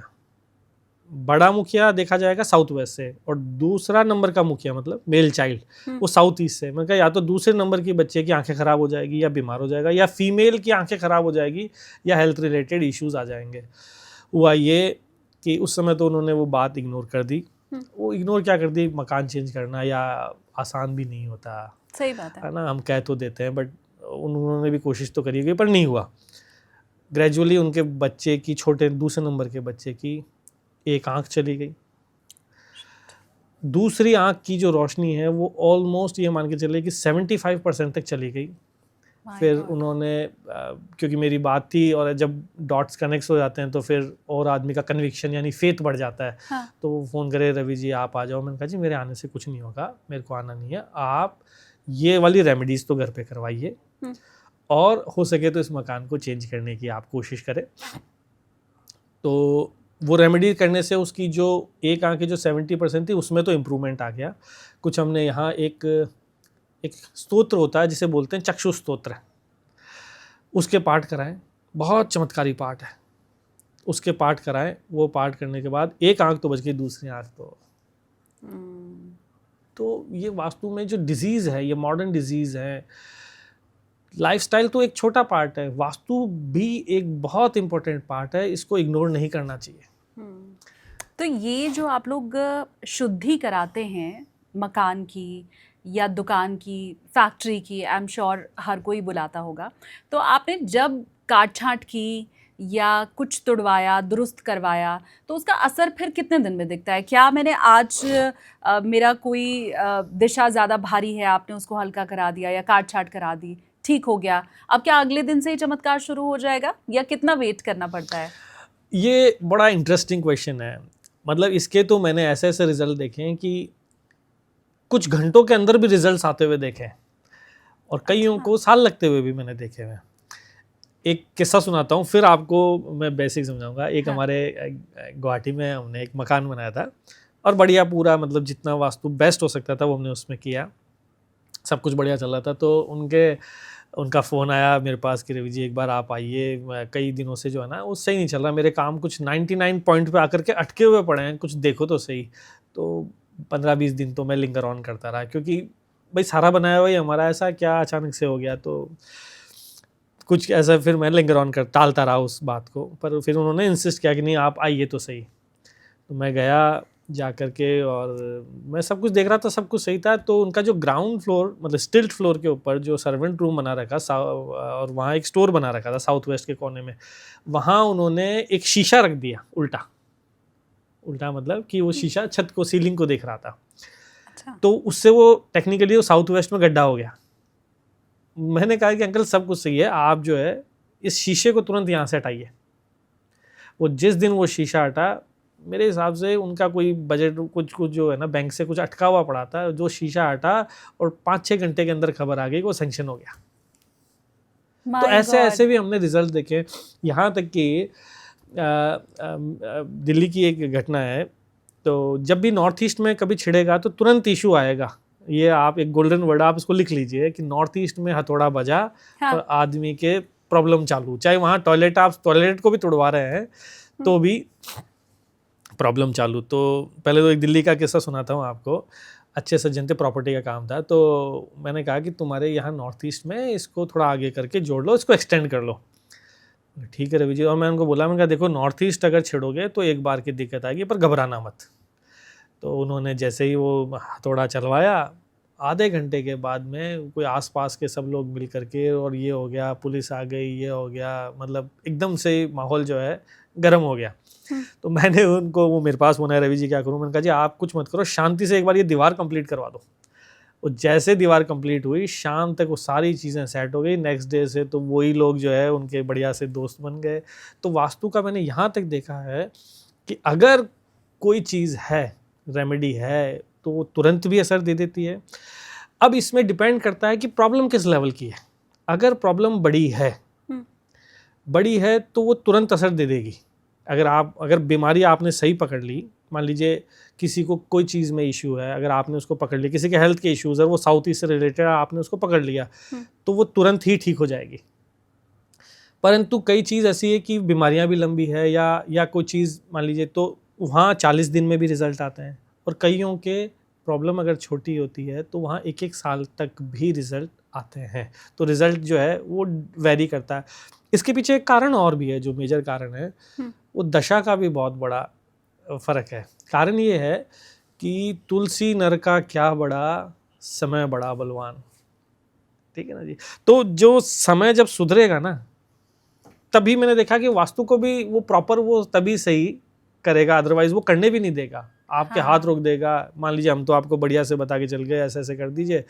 बड़ा मुखिया देखा जाएगा साउथ वेस्ट से, और दूसरा नंबर का मुखिया मतलब मेल चाइल्ड वो साउथ ईस्ट से। मैंने कहा या तो दूसरे नंबर की बच्चे की आंखें खराब हो जाएगी या बीमार हो जाएगा, या फीमेल की आंखें खराब हो जाएगी, या हेल्थ रिलेटेड इश्यूज आ जाएंगे। हुआ ये कि उस समय तो उन्होंने वो बात इग्नोर कर दी। वो इग्नोर क्या कर दी, मकान चेंज करना या आसान भी नहीं होता, सही बात है ना, हम कह तो देते हैं, बट उन्होंने भी कोशिश तो करी गई पर नहीं हुआ। ग्रेजुअली उनके बच्चे की, छोटे दूसरे नंबर के बच्चे की एक आंख चली गई, दूसरी आंख की जो रोशनी है वो ऑलमोस्ट ये मान के चले कि 75% तक चली गई। फिर उन्होंने क्योंकि मेरी बात थी और जब डॉट्स कनेक्ट हो जाते हैं तो फिर और आदमी का कन्विक्शन यानी फेथ बढ़ जाता है। हाँ। तो वो फ़ोन करे रवि जी आप आ जाओ। मैंने कहा जी मेरे आने से कुछ नहीं होगा, मेरे को आना नहीं है, आप ये वाली रेमेडीज़ तो घर पे करवाइए और हो सके तो इस मकान को चेंज करने की आप कोशिश करें। तो वो रेमेडी करने से उसकी जो एक आंख की जो 70% थी उसमें तो इम्प्रूवमेंट आ गया। कुछ हमने यहाँ एक स्तोत्र होता है जिसे बोलते हैं चक्षु स्तोत्र, उसके पाठ कराएं, बहुत चमत्कारी पाठ है, उसके पाठ कराएं। वो पाठ करने के बाद एक आंख तो बच गई, दूसरी आंख तो ये वास्तु में जो डिजीज़ है, ये मॉडर्न डिजीज़ है। लाइफस्टाइल तो एक छोटा पार्ट है, वास्तु भी एक बहुत इम्पोर्टेंट पार्ट है, इसको इग्नोर नहीं करना चाहिए। तो ये जो आप लोग शुद्धि कराते हैं मकान की या दुकान की, फैक्ट्री की, आई एम श्योर हर कोई बुलाता होगा, तो आपने जब काट छांट की या कुछ तुड़वाया, दुरुस्त करवाया, तो उसका असर फिर कितने दिन में दिखता है? क्या मैंने आज मेरा कोई दिशा ज़्यादा भारी है, आपने उसको हल्का करा दिया या काट छांट करा दी, ठीक हो गया, अब क्या अगले दिन से ही चमत्कार शुरू हो जाएगा या कितना वेट करना पड़ता है? ये बड़ा इंटरेस्टिंग क्वेश्चन है। मतलब इसके तो मैंने ऐसे ऐसे रिजल्ट देखे हैं कि कुछ घंटों के अंदर भी रिजल्ट्स आते हुए देखे हैं, और कईयों को साल लगते हुए भी मैंने देखे हुए हैं। एक किस्सा सुनाता हूँ, फिर आपको मैं बेसिक समझाऊंगा। एक हमारे गुवाहाटी में हमने एक मकान बनाया था, और बढ़िया पूरा मतलब जितना वास्तु बेस्ट हो सकता था वो हमने उसमें किया, सब कुछ बढ़िया चल रहा था। तो उनका फ़ोन आया मेरे पास कि रवि जी एक बार आप आइए, कई दिनों से जो है ना वो सही नहीं चल रहा, मेरे काम कुछ 99 पॉइंट पे आकर के अटके हुए पड़े हैं, कुछ देखो तो सही। तो 15-20 दिन तो मैं लिंगर ऑन करता रहा, क्योंकि भाई सारा बनाया हुआ ही हमारा, ऐसा क्या अचानक से हो गया, तो कुछ ऐसा फिर मैं लिंगर ऑन टालता रहा उस बात को। पर फिर उन्होंने इंसिस्ट किया कि नहीं आप आइए तो सही। तो मैं गया जा कर के, और मैं सब कुछ देख रहा था, सब कुछ सही था। तो उनका जो ग्राउंड फ्लोर मतलब स्टिल्ट फ्लोर के ऊपर जो सर्वेंट रूम बना रखा, और वहाँ एक स्टोर बना रखा था साउथ वेस्ट के कोने में, वहाँ उन्होंने एक शीशा रख दिया उल्टा मतलब कि वो शीशा छत को, सीलिंग को देख रहा था। अच्छा। तो उससे वो टेक्निकली वो साउथ वेस्ट में गड्ढा हो गया। मैंने कहा कि अंकल सब कुछ सही है, आप जो है इस शीशे को तुरंत यहाँ से हटाइए। वो जिस दिन वो शीशा हटा, मेरे हिसाब से उनका कोई बजट कुछ जो है ना बैंक से कुछ अटका हुआ पड़ा था, जो शीशा हटा और 5-6 घंटे के अंदर खबर आ गई कि वो सैंक्शन हो गया। तो ऐसे ऐसे भी हमने रिजल्ट देखे। यहाँ तक कि दिल्ली की एक घटना है, तो जब भी नॉर्थ ईस्ट में कभी छिड़ेगा तो तुरंत इशू आएगा। ये आप एक गोल्डन वर्ड आप इसको लिख लीजिए कि नॉर्थ ईस्ट में हथौड़ा बजा और आदमी के प्रॉब्लम चालू, चाहे वहाँ टॉयलेट आप टॉयलेट को भी तोड़वा रहे हैं तो भी प्रॉब्लम चालू। तो पहले तो एक दिल्ली का किस्सा सुनाता हूँ आपको। अच्छे सज्जन थे, प्रॉपर्टी का काम था, तो मैंने कहा कि तुम्हारे यहाँ नॉर्थ ईस्ट में इसको थोड़ा आगे करके जोड़ लो, इसको एक्सटेंड कर लो। ठीक है रवि जी। और मैं उनको बोला, मैंने कहा देखो नॉर्थ ईस्ट अगर छिड़ोगे तो एक बार की दिक्कत आएगी, पर घबराना मत। तो उन्होंने जैसे ही वो हथौड़ा चलवाया, आधे घंटे के बाद में कोई आसपास के सब लोग मिल करके, और ये हो गया, पुलिस आ गई, ये हो गया, मतलब एकदम से माहौल जो है गर्म हो गया। तो मैंने उनको, वो मेरे पास होना है, रवि जी क्या करूँ, मैंने कहा जी आप कुछ मत करो, शांति से एक बार ये दीवार कंप्लीट करवा दो। वो जैसे दीवार कंप्लीट हुई, शाम तक वो सारी चीज़ें सेट हो गई। नेक्स्ट डे से तो वही लोग जो है उनके बढ़िया से दोस्त बन गए। तो वास्तु का मैंने यहाँ तक देखा है कि अगर कोई चीज़ है, रेमेडी है, तो वो तुरंत भी असर दे देती है। अब इसमें डिपेंड करता है कि प्रॉब्लम किस लेवल की है। अगर प्रॉब्लम बड़ी है तो वो तुरंत असर दे देगी। अगर बीमारी आपने सही पकड़ ली, मान लीजिए किसी को कोई चीज़ में इशू है, अगर आपने उसको पकड़ लिया, किसी के हेल्थ के इश्यूज़ है, वो साउथ ईस्ट से रिलेटेड है, आपने उसको पकड़ लिया तो वो तुरंत ही ठीक हो जाएगी। परंतु कई चीज़ ऐसी है कि बीमारियां भी लंबी है, या कोई चीज़ मान लीजिए, तो वहाँ 40 दिन में भी रिजल्ट आते हैं। और कईयों के प्रॉब्लम अगर छोटी होती है तो वहाँ 1-1 साल तक भी रिजल्ट आते हैं। तो रिजल्ट जो है वो वेरी करता है। इसके पीछे एक कारण और भी है, जो मेजर कारण है वो दशा का भी बहुत बड़ा फ़र्क है। कारण ये है कि तुलसी नर का क्या बड़ा, समय बड़ा बलवान। ठीक है ना जी। तो जो समय जब सुधरेगा ना, तभी मैंने देखा कि वास्तु को भी वो प्रॉपर वो तभी सही करेगा, अदरवाइज वो करने भी नहीं देगा, आपके हाथ रोक देगा। मान लीजिए हम तो आपको बढ़िया से बता के चल गए, ऐसे ऐसे कर दीजिए,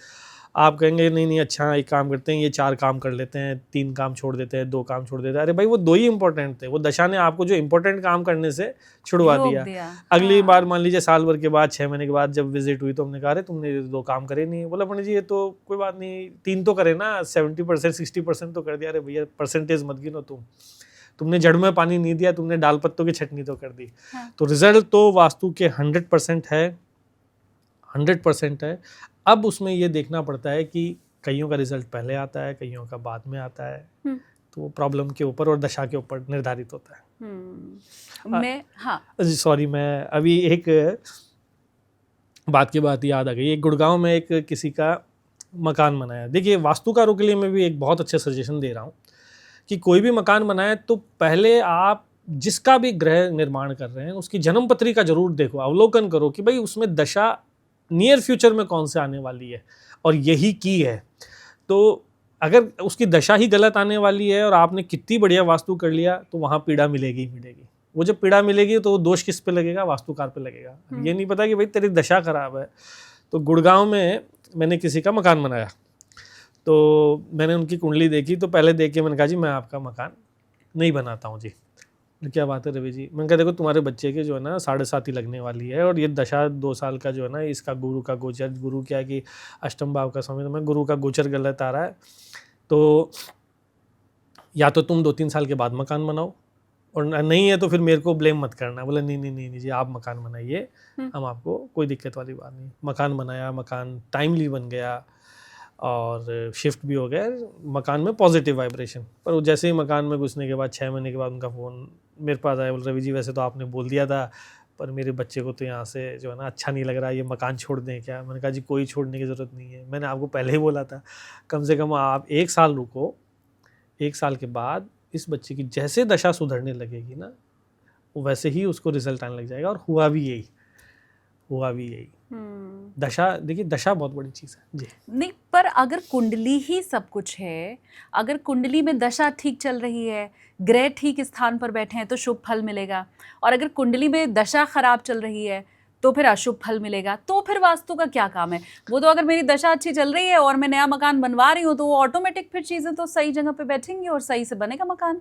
आप कहेंगे नहीं नहीं अच्छा एक काम करते हैं, ये 4 काम कर लेते हैं, 3 काम छोड़ देते हैं, 2 काम छोड़ देते हैं। अरे भाई वो 2 ही इंपॉर्टेंट थे, वो दशा ने आपको जो इंपॉर्टेंट काम करने से छुड़वा दिया। अगली बार मान लीजिए साल भर के बाद, 6 महीने के बाद जब विजिट हुई तो हमने कहा अरे तुमने 2 काम करे नहीं। बोला पंडित जी ये तो कोई बात नहीं, 3 तो करे ना, 70% 60% तो कर दिया। अरे भैया परसेंटेज मत गिनो, तुमने जड़ में पानी नहीं दिया, तुमने डाल पत्तों की छटनी तो कर दी। तो रिजल्ट तो वास्तु के 100% है, 100% है। अब उसमें ये देखना पड़ता है कि कईयों का रिजल्ट पहले आता है, कईयों का बाद में आता है। तो वो प्रॉब्लम के ऊपर और दशा के ऊपर निर्धारित होता है। सॉरी, मैं अभी एक बात की बात याद आ गई। एक गुड़गांव में एक किसी का मकान बनाया। देखिए वास्तुकारों के लिए मैं भी एक बहुत अच्छे सजेशन दे रहा हूँ कि कोई भी मकान बनाए तो पहले आप जिसका भी गृह निर्माण कर रहे हैं उसकी जन्म पत्रिका जरूर देखो, अवलोकन करो कि भाई उसमें दशा नियर फ्यूचर में कौन से आने वाली है और यही की है। तो अगर उसकी दशा ही गलत आने वाली है और आपने कितनी बढ़िया वास्तु कर लिया तो वहाँ पीड़ा मिलेगी ही मिलेगी। वो जब पीड़ा मिलेगी तो दोष किस पे लगेगा, वास्तुकार पे लगेगा। ये नहीं पता कि भाई तेरी दशा खराब है। तो गुड़गांव में मैंने किसी का मकान बनाया, तो मैंने उनकी कुंडली देखी, तो पहले देख के मैंने कहा जी मैं आपका मकान नहीं बनाता हूँ जी। क्या बात है रवि जी? मैंने कहा देखो तुम्हारे बच्चे के जो है ना 7.5 ही लगने वाली है और ये दशा 2 साल का जो है ना, इसका गुरु का गोचर, गुरु क्या है कि अष्टम भाव का समय, तो मैं गुरु का गोचर गलत आ रहा है, तो या तो तुम 2-3 साल के बाद मकान बनाओ और नहीं है तो फिर मेरे को ब्लेम मत करना। बोला नहीं नहीं नहीं जी आप मकान बनाइए, हम आपको कोई दिक्कत वाली बात नहीं। मकान बनाया, मकान टाइमली बन गया और शिफ्ट भी हो गया, मकान में पॉजिटिव वाइब्रेशन। पर जैसे ही मकान में घुसने के बाद 6 महीने के बाद उनका फ़ोन मेरे पास आया, बोल रवि जी वैसे तो आपने बोल दिया था पर मेरे बच्चे को तो यहाँ से जो है ना अच्छा नहीं लग रहा है, ये मकान छोड़ दें क्या? मैंने कहा जी कोई छोड़ने की ज़रूरत नहीं है, मैंने आपको पहले ही बोला था। कम से कम आप 1 साल रुको, 1 साल के बाद इस बच्चे की जैसे दशा सुधरने लगेगी ना वैसे ही उसको रिजल्ट आने लग जाएगा। और हुआ भी यही। दशा, देखिए दशा बहुत बड़ी चीज़ है जी। नहीं, पर अगर कुंडली ही सब कुछ है, अगर कुंडली में दशा ठीक चल रही है, ग्रह ठीक स्थान पर बैठे हैं तो शुभ फल मिलेगा, और अगर कुंडली में दशा खराब चल रही है तो फिर अशुभ फल मिलेगा। तो फिर वास्तु का क्या काम है? वो तो अगर मेरी दशा अच्छी चल रही है और मैं नया मकान बनवा रही हूँ तो वो ऑटोमेटिक फिर चीजें तो सही जगह पे बैठेंगी और सही से बनेगा मकान।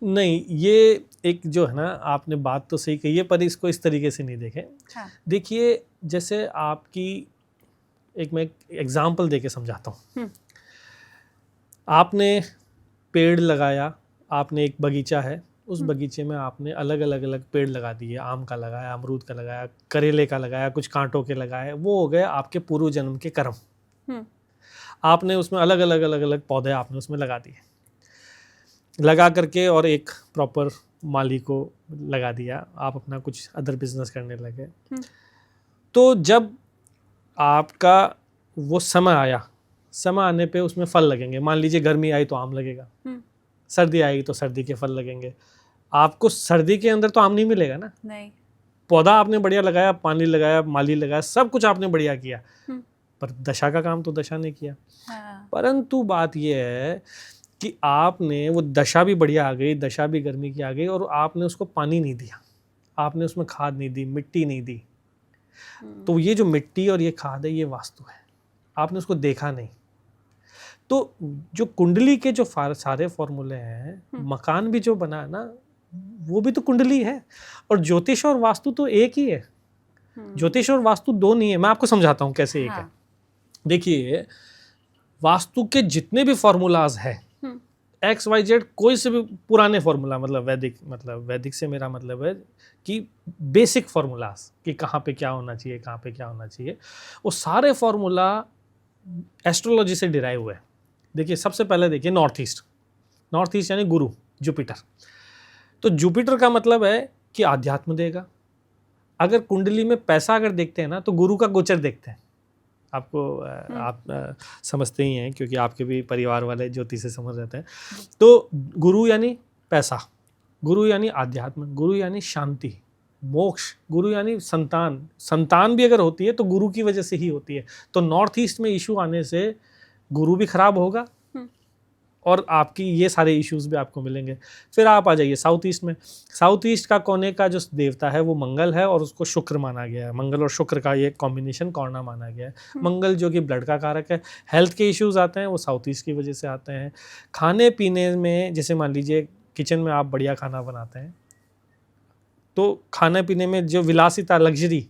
नहीं, ये एक जो है ना, आपने बात तो सही कही है, पर इसको इस तरीके से नहीं देखें। हाँ। देखिए, जैसे आपकी मैं एग्जाम्पल दे के समझाता हूँ। आपने पेड़ लगाया, आपने एक बगीचा है, उस बगीचे में आपने अलग अलग पेड़ लगा दिए, आम का लगाया, अमरूद का लगाया, करेले का लगाया, कुछ कांटों के लगाए, वो हो गए आपके पूर्व जन्म के कर्म। आपने उसमें अलग अलग पौधे आपने उसमें लगा दिए, लगा करके और एक प्रॉपर माली को लगा दिया, आप अपना कुछ अदर बिजनेस करने लगे। तो जब आपका वो समय आया, समय आने पे उसमें फल लगेंगे। मान लीजिए गर्मी आई तो आम लगेगा, सर्दी आएगी तो सर्दी के फल लगेंगे। आपको सर्दी के अंदर तो आम नहीं मिलेगा ना, नहीं। पौधा आपने बढ़िया लगाया, पानी लगाया, माली लगाया, सब कुछ आपने बढ़िया किया, पर दशा का काम तो दशा ने किया। हाँ। परंतु बात यह है कि आपने वो दशा भी बढ़िया आ गई, दशा भी गर्मी की आ गई, और आपने उसको पानी नहीं दिया, आपने उसमें खाद नहीं दी, मिट्टी नहीं दी। तो ये जो मिट्टी और ये खाद है, ये वास्तु है, आपने उसको देखा नहीं। तो जो कुंडली के जो सारे फॉर्मूले हैं, मकान भी जो बना है ना, वो भी तो कुंडली है। और ज्योतिष और वास्तु तो एक ही है, ज्योतिष और वास्तु दो नहीं है। मैं आपको समझाता हूँ कैसे एक है। देखिए, वास्तु के जितने भी फॉर्मूलाज हैं, XYZ, कोई से भी पुराने फॉर्मूला, मतलब वैदिक से मेरा मतलब है कि बेसिक फॉर्मूलाज, कि कहाँ पे क्या होना चाहिए, कहाँ पे क्या होना चाहिए, वो सारे फॉर्मूला एस्ट्रोलॉजी से डिराइव हुए हैं। देखिए, सबसे पहले देखिए नॉर्थ ईस्ट यानी गुरु, जुपिटर। तो जुपिटर का मतलब है कि आध्यात्म देगा। अगर कुंडली में पैसा अगर देखते हैं ना, तो गुरु का गोचर देखते हैं। आपको आप समझते ही हैं, क्योंकि आपके भी परिवार वाले ज्योतिष से समझ रहते हैं। तो गुरु यानी पैसा, गुरु यानी आध्यात्म, गुरु यानी शांति, मोक्ष, गुरु यानी संतान भी अगर होती है तो गुरु की वजह से ही होती है। तो नॉर्थ ईस्ट में इशू आने से गुरु भी खराब होगा और आपकी ये सारे इश्यूज भी आपको मिलेंगे। फिर आप आ जाइए साउथ ईस्ट में। साउथ ईस्ट का कोने का जो देवता है वो मंगल है, और उसको शुक्र माना गया है। मंगल और शुक्र का ये कॉम्बिनेशन कौरना माना गया है। मंगल जो कि ब्लड का कारक है। हेल्थ के इश्यूज आते हैं वो साउथ ईस्ट की वजह से आते हैं। खाने पीने में, जैसे मान लीजिए किचन में आप बढ़िया खाना बनाते हैं, तो खाने पीने में जो विलासिता, लग्जरी,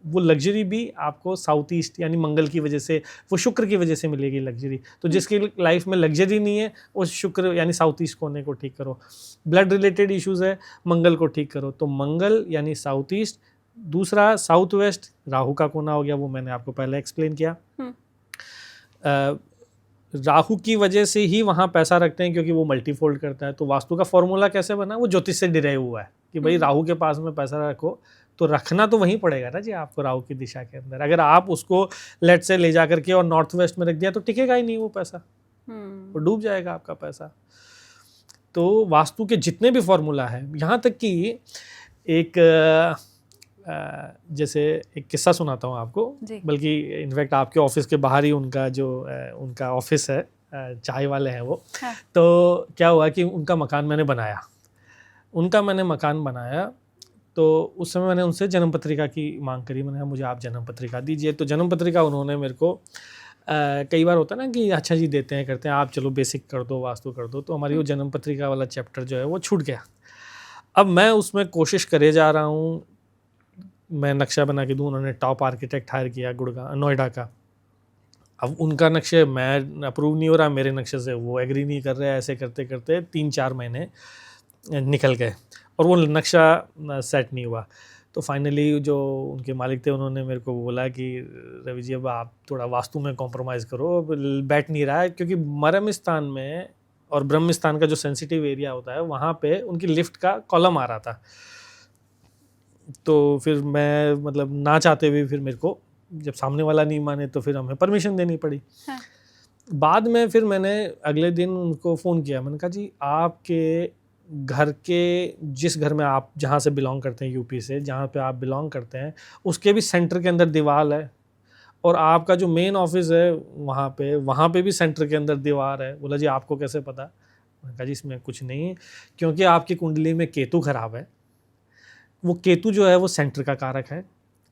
वो लग्जरी भी आपको साउथ ईस्ट यानी मंगल की वजह से, वो शुक्र की वजह से मिलेगी लग्जरी। तो जिसकी लाइफ में लग्जरी नहीं है, उस शुक्र यानी साउथ ईस्ट कोने को ठीक करो। ब्लड रिलेटेड इश्यूज है, मंगल को ठीक करो। तो मंगल यानी साउथ ईस्ट। दूसरा साउथ वेस्ट, राहु का कोना हो गया, वो मैंने आपको पहले एक्सप्लेन किया। राहु की वजह से ही वहाँ पैसा रखते हैं, क्योंकि वो मल्टीफोल्ड करता है। तो वास्तु का फॉर्मूला कैसे बना, वो ज्योतिष से डिराइव हुआ है कि भाई राहु के पास में पैसा रखो, तो रखना तो वहीं पड़ेगा ना जी आपको, राहु की दिशा के अंदर। अगर आप उसको लेट से ले जा करके और नॉर्थ वेस्ट में रख दिया तो टिकेगा ही नहीं वो पैसा, वो डूब जाएगा आपका पैसा। तो वास्तु के जितने भी फॉर्मूला है, यहाँ तक कि एक जैसे एक किस्सा सुनाता हूँ आपको, बल्कि इनफैक्ट आपके ऑफिस के बाहर ही उनका ऑफिस है, चाय वाले हैं वो। हाँ। तो क्या हुआ कि उनका मकान मैंने बनाया, तो उस समय मैंने उनसे जन्म पत्रिका की मांग करी। मैंने कहा मुझे आप जन्म पत्रिका दीजिए। तो जन्म पत्रिका उन्होंने मेरे को कई बार होता है ना कि अच्छा जी देते हैं, करते हैं, आप चलो बेसिक कर दो, वास्तु कर दो। तो हमारी वो जन्म पत्रिका वाला चैप्टर जो है वो छूट गया। अब मैं उसमें कोशिश करे जा रहा हूँ, मैं नक्शा बना के दूँ। उन्होंने टॉप आर्किटेक्ट हायर किया नोएडा का। अब उनका नक्शे मैं अप्रूव नहीं हो रहा, मेरे नक्शे से वो एग्री नहीं कर रहे। ऐसे करते करते 3-4 महीने निकल गए और वो नक्शा सेट नहीं हुआ। तो फाइनली जो उनके मालिक थे, उन्होंने मेरे को बोला कि रवि जी अब आप थोड़ा वास्तु में कॉम्प्रोमाइज़ करो, बैठ नहीं रहा है। क्योंकि मर्म स्थान में और ब्रह्म स्थान का जो सेंसिटिव एरिया होता है, वहाँ पे उनकी लिफ्ट का कॉलम आ रहा था। तो फिर मैं मतलब ना चाहते हुए, फिर मेरे को जब सामने वाला नहीं माने तो फिर हमें परमिशन देनी पड़ी। हाँ। बाद में फिर मैंने अगले दिन उनको फ़ोन किया। मैंने कहा जी आपके घर के, जिस घर में आप जहाँ से बिलोंग करते हैं, यूपी से जहाँ पे आप बिलोंग करते हैं, उसके भी सेंटर के अंदर दीवार है, और आपका जो मेन ऑफिस है वहाँ पे भी सेंटर के अंदर दीवार है। बोला जी आपको कैसे पता? मैंने कहा जी इसमें कुछ नहीं है, क्योंकि आपकी कुंडली में केतु खराब है। वो केतु जो है वो सेंटर का कारक है।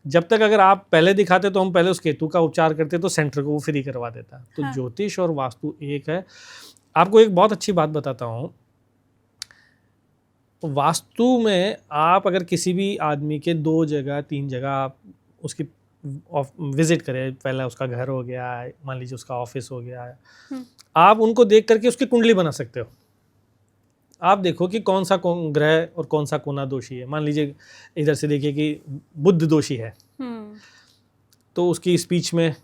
जब तक अगर आप पहले दिखाते तो हम पहले उस केतु का उपचार करते तो सेंटर को वो फ्री करवा देता। तो हाँ। ज्योतिष और वास्तु एक है। आपको एक बहुत अच्छी बात बताता हूँ, वास्तु में आप अगर किसी भी आदमी के 2 जगह 3 जगह आप उसकी विजिट करें, पहला उसका घर हो गया, मान लीजिए उसका ऑफिस हो गया, आप उनको देख करके उसकी कुंडली बना सकते हो। आप देखो कि कौन सा ग्रह और कौन सा कोना दोषी है। मान लीजिए इधर से देखिए कि बुध दोषी है, तो उसकी स्पीच में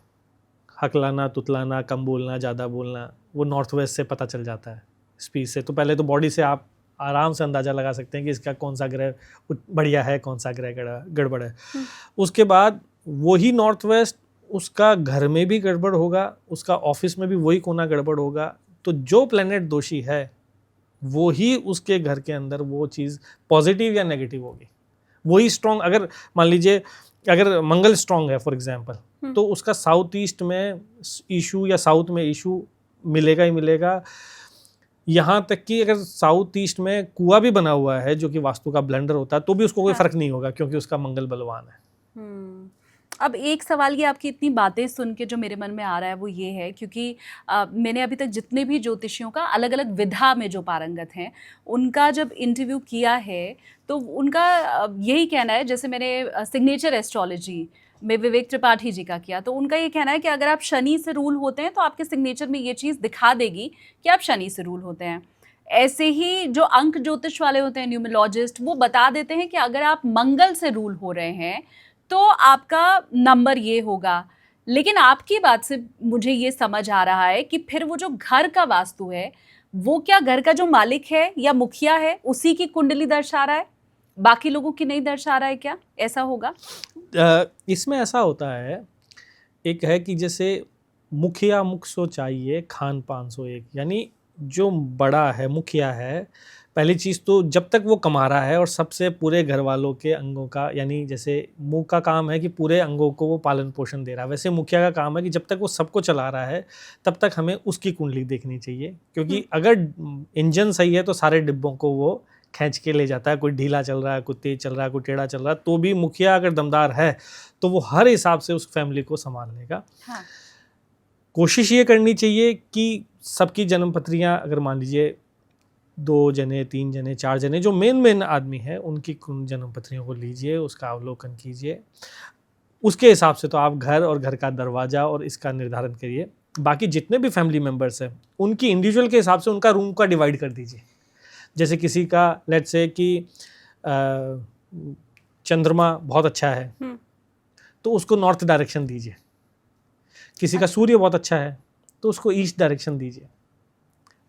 हकलाना, तुतलाना, कम बोलना, ज़्यादा बोलना, वो नॉर्थ वेस्ट से पता चल जाता है स्पीच से। तो पहले तो बॉडी से आप आराम से अंदाज़ा लगा सकते हैं कि इसका कौन सा ग्रह बढ़िया है, कौन सा ग्रह गड़बड़ है। उसके बाद वही नॉर्थ वेस्ट उसका घर में भी गड़बड़ होगा, उसका ऑफिस में भी वही कोना गड़बड़ होगा। तो जो प्लेनेट दोषी है वो ही उसके घर के अंदर वो चीज़ पॉजिटिव या नेगेटिव होगी। वही स्ट्रॉन्ग, अगर मान लीजिए अगर मंगल स्ट्रॉन्ग है फॉर एग्जांपल, तो उसका साउथ ईस्ट में इशू या साउथ में इशू मिलेगा ही मिलेगा। यहाँ तक कि अगर साउथ ईस्ट में कुआं भी बना हुआ है जो कि वास्तु का ब्लंडर होता है, तो भी उसको कोई फर्क नहीं होगा क्योंकि उसका मंगल बलवान है। अब एक सवाल ये आपकी इतनी बातें सुन के जो मेरे मन में आ रहा है वो ये है, क्योंकि मैंने अभी तक जितने भी ज्योतिषियों का अलग अलग विधा में जो पारंगत हैं उनका जब इंटरव्यू किया है तो उनका यही कहना है, जैसे मैंने सिग्नेचर एस्ट्रोलॉजी में विवेक त्रिपाठी जी का किया, तो उनका ये कहना है कि अगर आप शनि से रूल होते हैं तो आपके सिग्नेचर में ये चीज़ दिखा देगी कि आप शनि से रूल होते हैं। ऐसे ही जो अंक ज्योतिष वाले होते हैं, न्यूमरोलॉजिस्ट, वो बता देते हैं कि अगर आप मंगल से रूल हो रहे हैं तो आपका नंबर ये होगा। लेकिन आपकी बात से मुझे ये समझ आ रहा है कि फिर वो जो घर का वास्तु है वो क्या घर का जो मालिक है या मुखिया है उसी की कुंडली दर्शा रहा है, बाकी लोगों की नहीं दर्शा रहा है? क्या ऐसा होगा? इसमें ऐसा होता है, एक है कि जैसे मुखिया मुख सो चाहिए, खान पान सो एक, यानी जो बड़ा है, मुखिया है, पहली चीज़ तो जब तक वो कमा रहा है और सबसे पूरे घर वालों के अंगों का, यानी जैसे मुंह का काम है कि पूरे अंगों को वो पालन पोषण दे रहा है, वैसे मुखिया का काम है कि जब तक वो सबको चला रहा है तब तक हमें उसकी कुंडली देखनी चाहिए। क्योंकि अगर इंजन सही है तो सारे डिब्बों को वो खींच के ले जाता है। कोई ढीला चल रहा है, कोई तेज चल रहा है, कोई टेढ़ा चल रहा है, तो भी मुखिया अगर दमदार है तो वो हर हिसाब से उस फैमिली को संभाल लेगा। हाँ। कोशिश ये करनी चाहिए कि सबकी जन्म पत्रियाँ, अगर मान लीजिए 2 जने, 3 जने, 4 जने जो मेन आदमी है, उनकी जन्म पत्रियों को लीजिए, उसका अवलोकन कीजिए। उसके हिसाब से तो आप घर और घर का दरवाज़ा और इसका निर्धारण करिए। बाकी जितने भी फैमिली मेम्बर्स हैं उनकी इंडिविजुअल के हिसाब से उनका रूम का डिवाइड कर दीजिए। जैसे किसी का लेट्स से कि चंद्रमा बहुत अच्छा है तो उसको नॉर्थ डायरेक्शन दीजिए। किसी का सूर्य बहुत अच्छा है तो उसको ईस्ट डायरेक्शन दीजिए।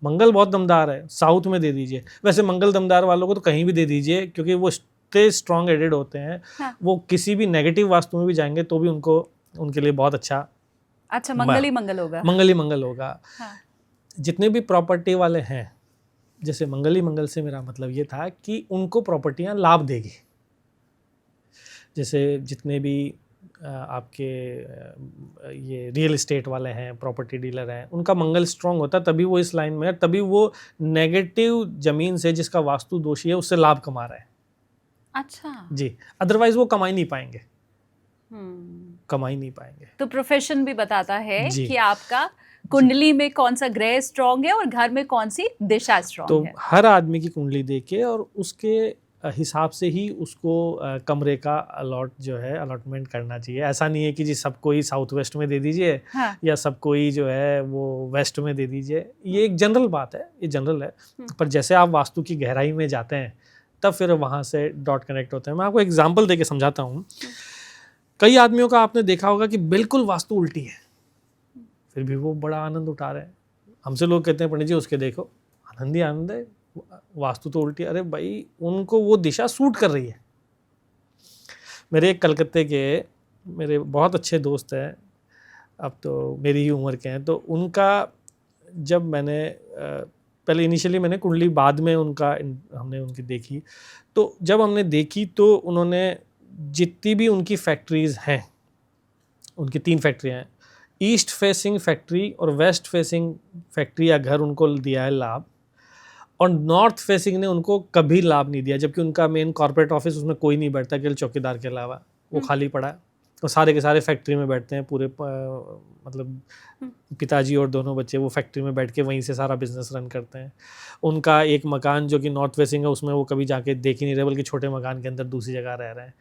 मंगल बहुत दमदार है, साउथ में दे दीजिए। वैसे मंगल दमदार वालों को तो कहीं भी दे दीजिए क्योंकि वो इतने स्ट्रॉन्ग एडेड होते हैं। हाँ। वो किसी भी नेगेटिव वास्तु में भी जाएंगे तो भी उनको, उनके लिए बहुत अच्छा मंगल ही मंगल होगा। मंगल ही मंगल होगा। हाँ। जितने भी प्रॉपर्टी वाले हैं, जैसे मंगल ही मंगल से मेरा मतलब ये था कि उनको प्रॉपर्टियां लाभ देगी। जैसे जितने भी आपके ये रियल एस्टेट वाले हैं, प्रॉपर्टी डीलर हैं, उनका मंगल स्ट्रांग होता है तभी वो इस लाइन में है, तभी वो नेगेटिव जमीन से जिसका वास्तु दोषी है उससे लाभ कमा रहे हैं। अच्छा जी, अदरवाइज वो कमाई नहीं पाएंगे। कमाई नहीं पाएंगे। तो प्रोफेशन भी बताता है कि आपका कुंडली में कौन सा ग्रह स्ट्रांग है और घर में कौन सी दिशा स्ट्रांग है। तो हर आदमी की कुंडली देके और उसके हिसाब से ही उसको कमरे का अलॉटमेंट करना चाहिए। ऐसा नहीं है कि जी सबको ही साउथ वेस्ट में दे दीजिए। हाँ। या सबको ही जो है वो वेस्ट में दे दीजिए। ये एक जनरल बात है, ये जनरल है। पर जैसे आप वास्तु की गहराई में जाते हैं तब फिर वहाँ से डॉट कनेक्ट होते हैं। मैं आपको एग्जाम्पल दे के समझाता हूँ। कई आदमियों का आपने देखा होगा कि बिल्कुल वास्तु उल्टी है, फिर भी वो बड़ा आनंद उठा रहे हैं। हमसे लोग कहते हैं पंडित जी उसके देखो आनंद ही आनंद है, वास्तु तो उल्टी। अरे भाई, उनको वो दिशा सूट कर रही है। मेरे एक कलकत्ते के मेरे बहुत अच्छे दोस्त हैं, अब तो मेरी ही उम्र के हैं, तो उनका जब मैंने पहले इनिशियली मैंने कुंडली, बाद में हमने उनकी देखी, तो जब हमने देखी तो उन्होंने जितनी भी उनकी फैक्ट्रीज़ हैं, उनकी 3 फैक्ट्रियाँ हैं, ईस्ट फेसिंग फैक्ट्री और वेस्ट फेसिंग फैक्ट्री या घर उनको दिया है लाभ, और नॉर्थ फेसिंग ने उनको कभी लाभ नहीं दिया, जबकि उनका मेन कॉर्पोरेट ऑफिस उसमें कोई नहीं बैठता केवल चौकीदार के अलावा। वो खाली पड़ा है। तो सारे के सारे फैक्ट्री में बैठते हैं, पूरे मतलब पिताजी और दोनों बच्चे वो फैक्ट्री में बैठ के वहीं से सारा बिजनेस रन करते हैं। उनका एक मकान जो कि नॉर्थ फेसिंग है उसमें वो कभी जाके देख ही नहीं रहे, बल्कि छोटे मकान के अंदर दूसरी जगह रह रहे हैं।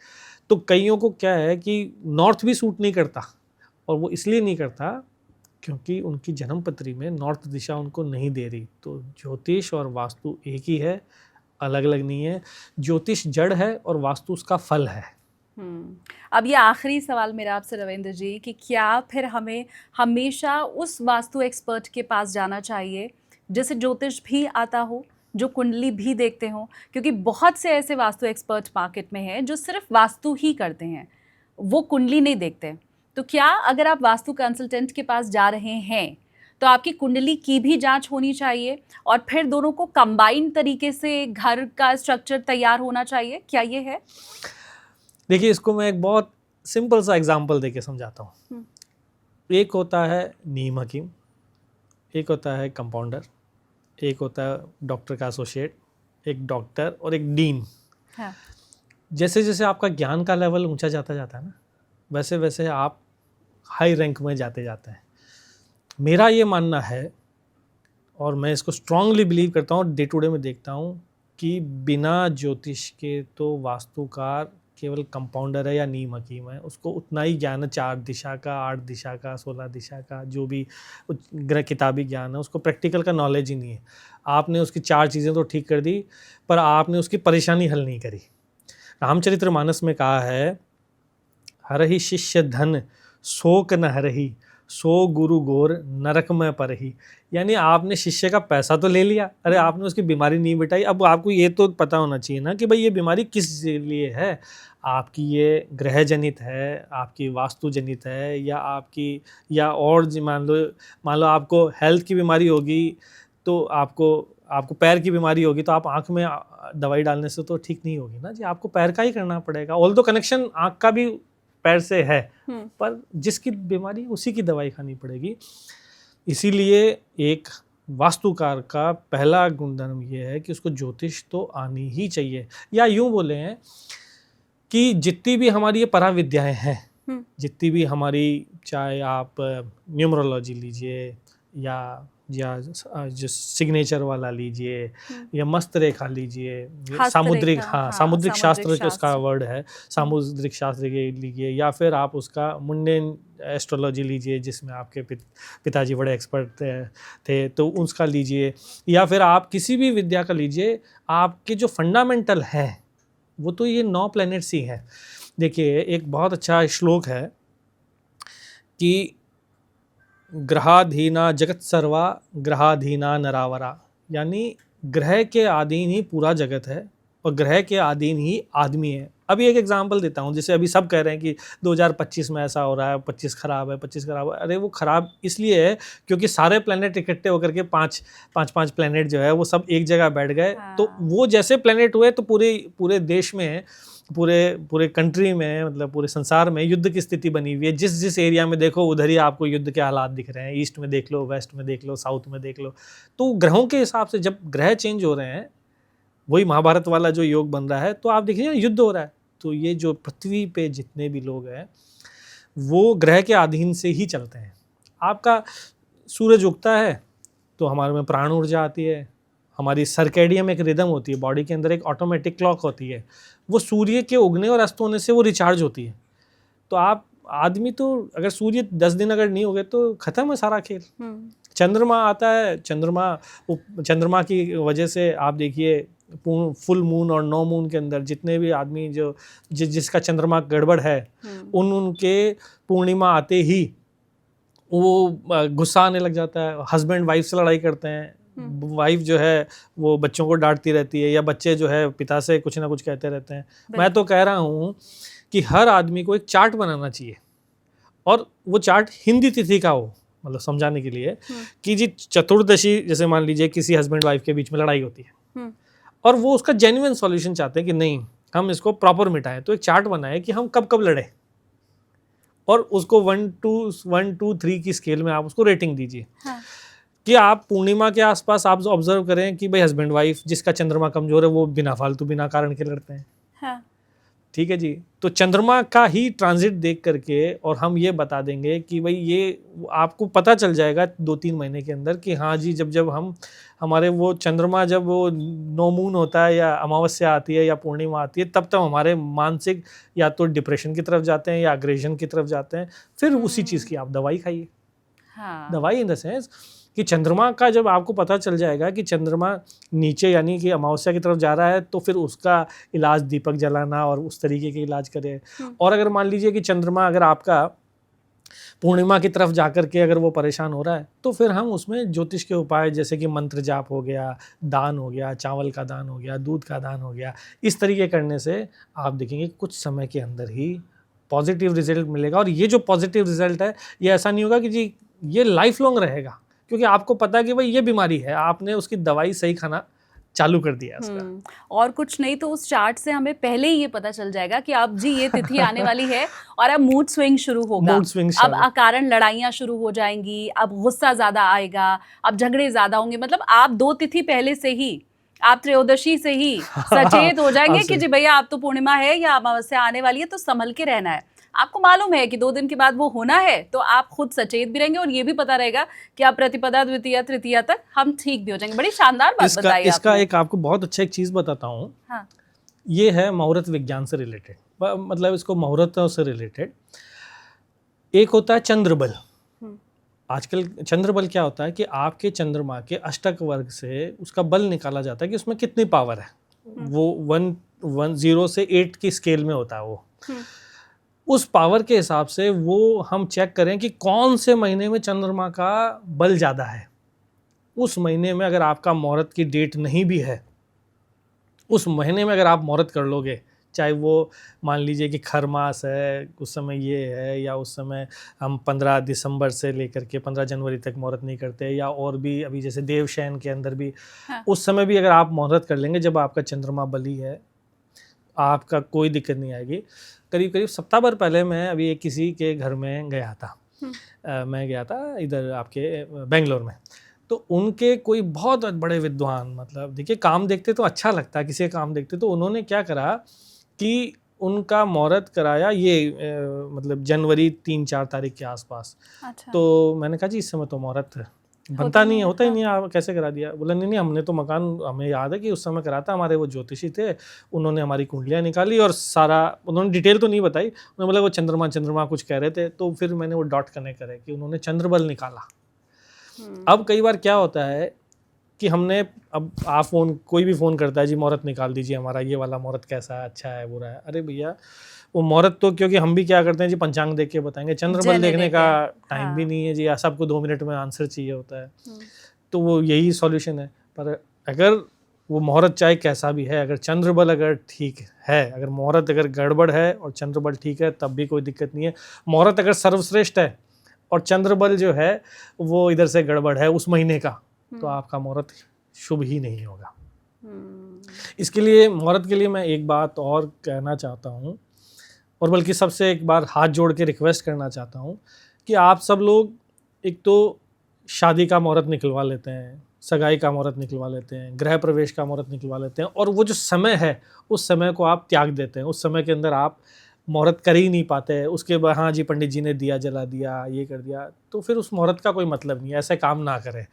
तो कईयों को क्या है कि नॉर्थ भी सूट नहीं करता, और वो इसलिए नहीं करता क्योंकि उनकी जन्म पत्री में नॉर्थ दिशा उनको नहीं दे रही। तो ज्योतिष और वास्तु एक ही है, अलग अलग नहीं है। ज्योतिष जड़ है और वास्तु उसका फल है। अब ये आखिरी सवाल मेरा आपसे रविंद्र जी, कि क्या फिर हमें हमेशा उस वास्तु एक्सपर्ट के पास जाना चाहिए जिसे ज्योतिष भी आता हो, जो कुंडली भी देखते हो? क्योंकि बहुत से ऐसे वास्तु एक्सपर्ट मार्केट में हैं जो सिर्फ वास्तु ही करते हैं, वो कुंडली नहीं देखते। तो क्या अगर आप वास्तु कंसल्टेंट के पास जा रहे हैं तो आपकी कुंडली की भी जांच होनी चाहिए, और फिर दोनों को कंबाइन तरीके से घर का स्ट्रक्चर तैयार होना चाहिए? क्या ये है? देखिए, इसको मैं एक बहुत सिंपल सा एग्जांपल देके समझाता हूँ। एक होता है नीम हकीम, एक होता है कंपाउंडर, एक होता है डॉक्टर का एसोसिएट, एक डॉक्टर और एक डीन। हाँ। जैसे जैसे आपका ज्ञान का लेवल ऊंचा जाता जाता है ना, वैसे वैसे आप हाई रैंक में जाते जाते हैं। मेरा ये मानना है, और मैं इसको स्ट्रांगली बिलीव करता हूँ, डे टू डे में देखता हूँ, कि बिना ज्योतिष के तो वास्तुकार केवल कंपाउंडर है या नीम हकीम है। उसको उतना ही ज्ञान है 4 दिशा का, 8 दिशा का, 16 दिशा का, जो भी ग्रह किताबी ज्ञान है, उसको प्रैक्टिकल का नॉलेज ही नहीं है। आपने उसकी 4 चीज़ें तो ठीक कर दी, पर आपने उसकी परेशानी हल नहीं करी। रामचरितमानस में कहा है, हरहि शिष्य धन शोक न हरहि, सो गुरु गोर नरक में परहि। यानी आपने शिष्य का पैसा तो ले लिया, अरे आपने उसकी बीमारी नहीं मिटाई। अब आपको ये तो पता होना चाहिए ना कि भाई ये बीमारी किस लिए है। आपकी ये ग्रह जनित है, आपकी वास्तु जनित है, या आपकी, या और मान लो आपको हेल्थ की बीमारी होगी, तो आपको पैर की बीमारी होगी, तो आप आँख में दवाई डालने से तो ठीक नहीं होगी ना जी। आपको पैर का ही करना पड़ेगा। ऑल दो कनेक्शन आँख का भी पैर से है, पर जिसकी बीमारी उसी की दवाई खानी पड़ेगी। इसीलिए एक वास्तुकार का पहला गुणधर्म ये है कि उसको ज्योतिष तो आनी ही चाहिए। या यूं बोले हैं कि जितनी भी हमारी ये पराविद्याएं हैं, जितनी भी हमारी, चाहे आप न्यूमरोलॉजी लीजिए, या जो सिग्नेचर वाला लीजिए, या मस्त रेखा लीजिए, सामुद्रिक, सामुद्रिक शास्त्र जो उसका वर्ड है, सामुद्रिक शास्त्र के लीजिए, या फिर आप उसका मुंडेन एस्ट्रोलॉजी लीजिए जिसमें आपके पिताजी बड़े एक्सपर्ट थे, तो उसका लीजिए, या फिर आप किसी भी विद्या का लीजिए। आपके जो फंडामेंटल हैं वो तो ये 9 प्लैनेट्स ही हैं। देखिए, एक बहुत अच्छा श्लोक है कि ग्रहाधीना जगत सर्वा ग्रहाधीना नरावरा, यानी ग्रह के अधीन ही पूरा जगत है और ग्रह के अधीन ही आदमी है। अभी एक एग्जांपल देता हूँ, जैसे अभी सब कह रहे हैं कि 2025 में ऐसा हो रहा है, 25 खराब है, 25 खराब है। अरे वो खराब इसलिए है क्योंकि सारे प्लैनेट इकट्ठे होकर के 5 प्लैनेट जो है वो सब एक जगह बैठ गए। तो वो जैसे प्लैनेट हुए तो पूरे देश में, पूरे कंट्री में, मतलब पूरे संसार में युद्ध की स्थिति बनी हुई है। जिस एरिया में देखो उधर ही आपको युद्ध के हालात दिख रहे हैं। ईस्ट में देख लो, वेस्ट में देख लो, साउथ में देख लो। तो ग्रहों के हिसाब से जब ग्रह चेंज हो रहे हैं, वही महाभारत वाला जो योग बन रहा है, तो आप देखिए युद्ध हो रहा है। तो ये जो पृथ्वी पे जितने भी लोग हैं वो ग्रह के अधीन से ही चलते हैं। आपका सूरज उगता है तो हमारे में प्राण ऊर्जा आती है, हमारी सर्केडियम एक रिदम होती है, बॉडी के अंदर एक ऑटोमेटिक क्लॉक होती है, वो सूर्य के उगने और अस्त होने से वो रिचार्ज होती है। तो आप आदमी तो अगर सूर्य 10 दिन अगर नहीं होगे तो खत्म है सारा खेल। चंद्रमा आता है, चंद्रमा की वजह से आप देखिए फुल मून और नो मून के अंदर जितने भी आदमी जो जिसका चंद्रमा गड़बड़ है, उनके पूर्णिमा आते ही वो गुस्सा आने लग जाता है, हस्बैंड वाइफ से लड़ाई करते हैं, वाइफ जो है वो बच्चों को डांटती रहती है, या बच्चे जो है पिता से कुछ ना कुछ कहते रहते हैं। मैं तो कह रहा हूँ कि हर आदमी को एक चार्ट बनाना चाहिए, और वो चार्ट हिंदी तिथि का हो, मतलब समझाने के लिए कि जी चतुर्दशी, जैसे मान लीजिए किसी हस्बैंड वाइफ के बीच में लड़ाई होती है और वो उसका जेन्युइन सॉल्यूशन चाहते हैं कि नहीं हम इसको प्रॉपर मिटाएं, तो एक चार्ट बनाए कि हम कब कब लड़े, और उसको 1 2 3 की स्केल में आप उसको रेटिंग दीजिए। कि आप पूर्णिमा के आसपास आप ऑब्जर्व करें कि भाई हस्बैंड वाइफ जिसका चंद्रमा कमजोर है वो बिना फालतू बिना कारण के लड़ते हैं। ठीक है जी। तो चंद्रमा का ही ट्रांजिट देख करके और हम ये बता देंगे कि भाई ये आपको पता चल जाएगा 2-3 महीने के अंदर कि हाँ जी, जब जब हम हमारे वो चंद्रमा जब वो नो मून होता है या अमावस्या आती है या पूर्णिमा आती है, तब तब हमारे मानसिक या तो डिप्रेशन की तरफ जाते हैं या अग्रेशन की तरफ जाते हैं। फिर उसी चीज़ की आप दवाई खाइए। हाँ। दवाई इन द सेंस कि चंद्रमा का जब आपको पता चल जाएगा कि चंद्रमा नीचे यानी कि अमावस्या की तरफ जा रहा है, तो फिर उसका इलाज दीपक जलाना और उस तरीके के इलाज करें। और अगर मान लीजिए कि चंद्रमा अगर आपका पूर्णिमा की तरफ जाकर के अगर वो परेशान हो रहा है, तो फिर हम उसमें ज्योतिष के उपाय जैसे कि मंत्र जाप हो गया, दान हो गया, चावल का दान हो गया, दूध का दान हो गया, इस तरीके करने से आप देखेंगे कुछ समय के अंदर ही पॉजिटिव रिजल्ट मिलेगा। और ये जो पॉजिटिव रिजल्ट है, ये ऐसा नहीं होगा कि जी ये लाइफ लॉन्ग रहेगा, क्योंकि आपको पता है कि भाई ये बीमारी है, आपने उसकी दवाई सही खाना चालू कर दिया उसका। और कुछ नहीं तो उस चार्ट से हमें पहले ही ये पता चल जाएगा कि अब जी ये तिथि आने वाली है और अब मूड स्विंग शुरू होगा, मूड स्विंग अब अकारण लड़ाइयाँ शुरू हो जाएंगी, अब गुस्सा ज्यादा आएगा, अब झगड़े ज्यादा होंगे। मतलब आप 2 तिथि पहले से ही, आप त्रयोदशी से ही सचेत हो जाएंगे कि जी भैया आप तो पूर्णिमा है या अमावस्या आने वाली है, तो संभल के रहना है। आपको मालूम है कि 2 दिन के बाद वो होना है, तो आप खुद सचेत भी रहेंगे और ये भी पता रहेगा कि आप प्रतिपदा, द्वितीया, तृतीया तक हम ठीक भी हो जाएंगे। बड़ी शानदार बात बताई आपने। इसका एक आपको बहुत अच्छा एक चीज बताता हूँ। हाँ। ये है मुहूर्त विज्ञान से रिलेटेड, मतलब इसको मुहूर्तों से रिलेटेड। एक होता है चंद्रबल। आजकल चंद्रबल क्या होता है कि आपके चंद्रमा के अष्टक वर्ग से उसका बल निकाला जाता है कि उसमें कितनी पावर है। वो 0 से 8 की स्केल में होता है वो। उस पावर के हिसाब से वो हम चेक करें कि कौन से महीने में चंद्रमा का बल ज़्यादा है। उस महीने में अगर आपका मुहूर्त की डेट नहीं भी है, उस महीने में अगर आप मुहूर्त कर लोगे, चाहे वो मान लीजिए कि खर मास है, उस समय ये है, या उस समय हम 15 दिसंबर से लेकर के 15 जनवरी तक मुहूर्त नहीं करते, या और भी अभी जैसे देवशयन के अंदर भी उस समय भी अगर आप मुहूर्त कर लेंगे जब आपका चंद्रमा बली है, आपका कोई दिक्कत नहीं आएगी। करीब करीब सप्ताह भर पहले मैं अभी एक किसी के घर में गया था। मैं गया था इधर आपके बेंगलोर में। तो उनके कोई बहुत बड़े विद्वान, मतलब देखिए काम देखते तो अच्छा लगता है, किसी का काम देखते तो उन्होंने क्या करा कि उनका मुहूर्त कराया ये मतलब जनवरी 3-4 तारीख के आसपास। अच्छा। तो मैंने कहा जी इस समय तो मुहूर्त बनता नहीं है, होता ही नहीं है, आप कैसे करा दिया? बोला नहीं हमने तो मकान, हमें याद है कि उस समय करा था, हमारे वो ज्योतिषी थे, उन्होंने हमारी कुंडलियाँ निकाली और सारा, उन्होंने डिटेल तो नहीं बताई, उन्होंने बोला वो चंद्रमा कुछ कह रहे थे। तो फिर मैंने वो डॉट कनेक्ट करे कि उन्होंने चंद्रबल निकाला। अब कई बार क्या होता है कि हमने, अब आप कोई भी फ़ोन करता है जी मुहूर्त निकाल दीजिए हमारा, ये वाला मुहूर्त कैसा है, अच्छा है, बुरा है। अरे भैया वो मुहूर्त तो, क्योंकि हम भी क्या करते हैं जी पंचांग देख के बताएंगे, चंद्रबल देखने का टाइम भी नहीं है जी, सबको 2 मिनट में आंसर चाहिए होता है। तो वो यही सॉल्यूशन है। पर अगर वो मुहूर्त चाहे कैसा भी है, अगर चंद्रबल अगर ठीक है, अगर मुहूर्त अगर गड़बड़ है और चंद्रबल ठीक है, तब भी कोई दिक्कत नहीं है। मुहूर्त अगर सर्वश्रेष्ठ है और चंद्रबल जो है वो इधर से गड़बड़ है उस महीने का, तो आपका मुहूर्त शुभ ही नहीं होगा। इसके लिए मुहूर्त के लिए मैं एक बात और कहना चाहता हूँ, और बल्कि सबसे एक बार हाथ जोड़ के रिक्वेस्ट करना चाहता हूँ कि आप सब लोग एक तो शादी का मुहूर्त निकलवा लेते हैं, सगाई का मुहूर्त निकलवा लेते हैं, गृह प्रवेश का मुहूर्त निकलवा लेते हैं, और वो जो समय है उस समय को आप त्याग देते हैं। उस समय के अंदर आप मुहूर्त कर ही नहीं पाते। उसके बाद हाँ जी पंडित जी ने दिया जला दिया, ये कर दिया, तो फिर उस मुहूर्त का कोई मतलब नहीं है। ऐसे काम ना करें।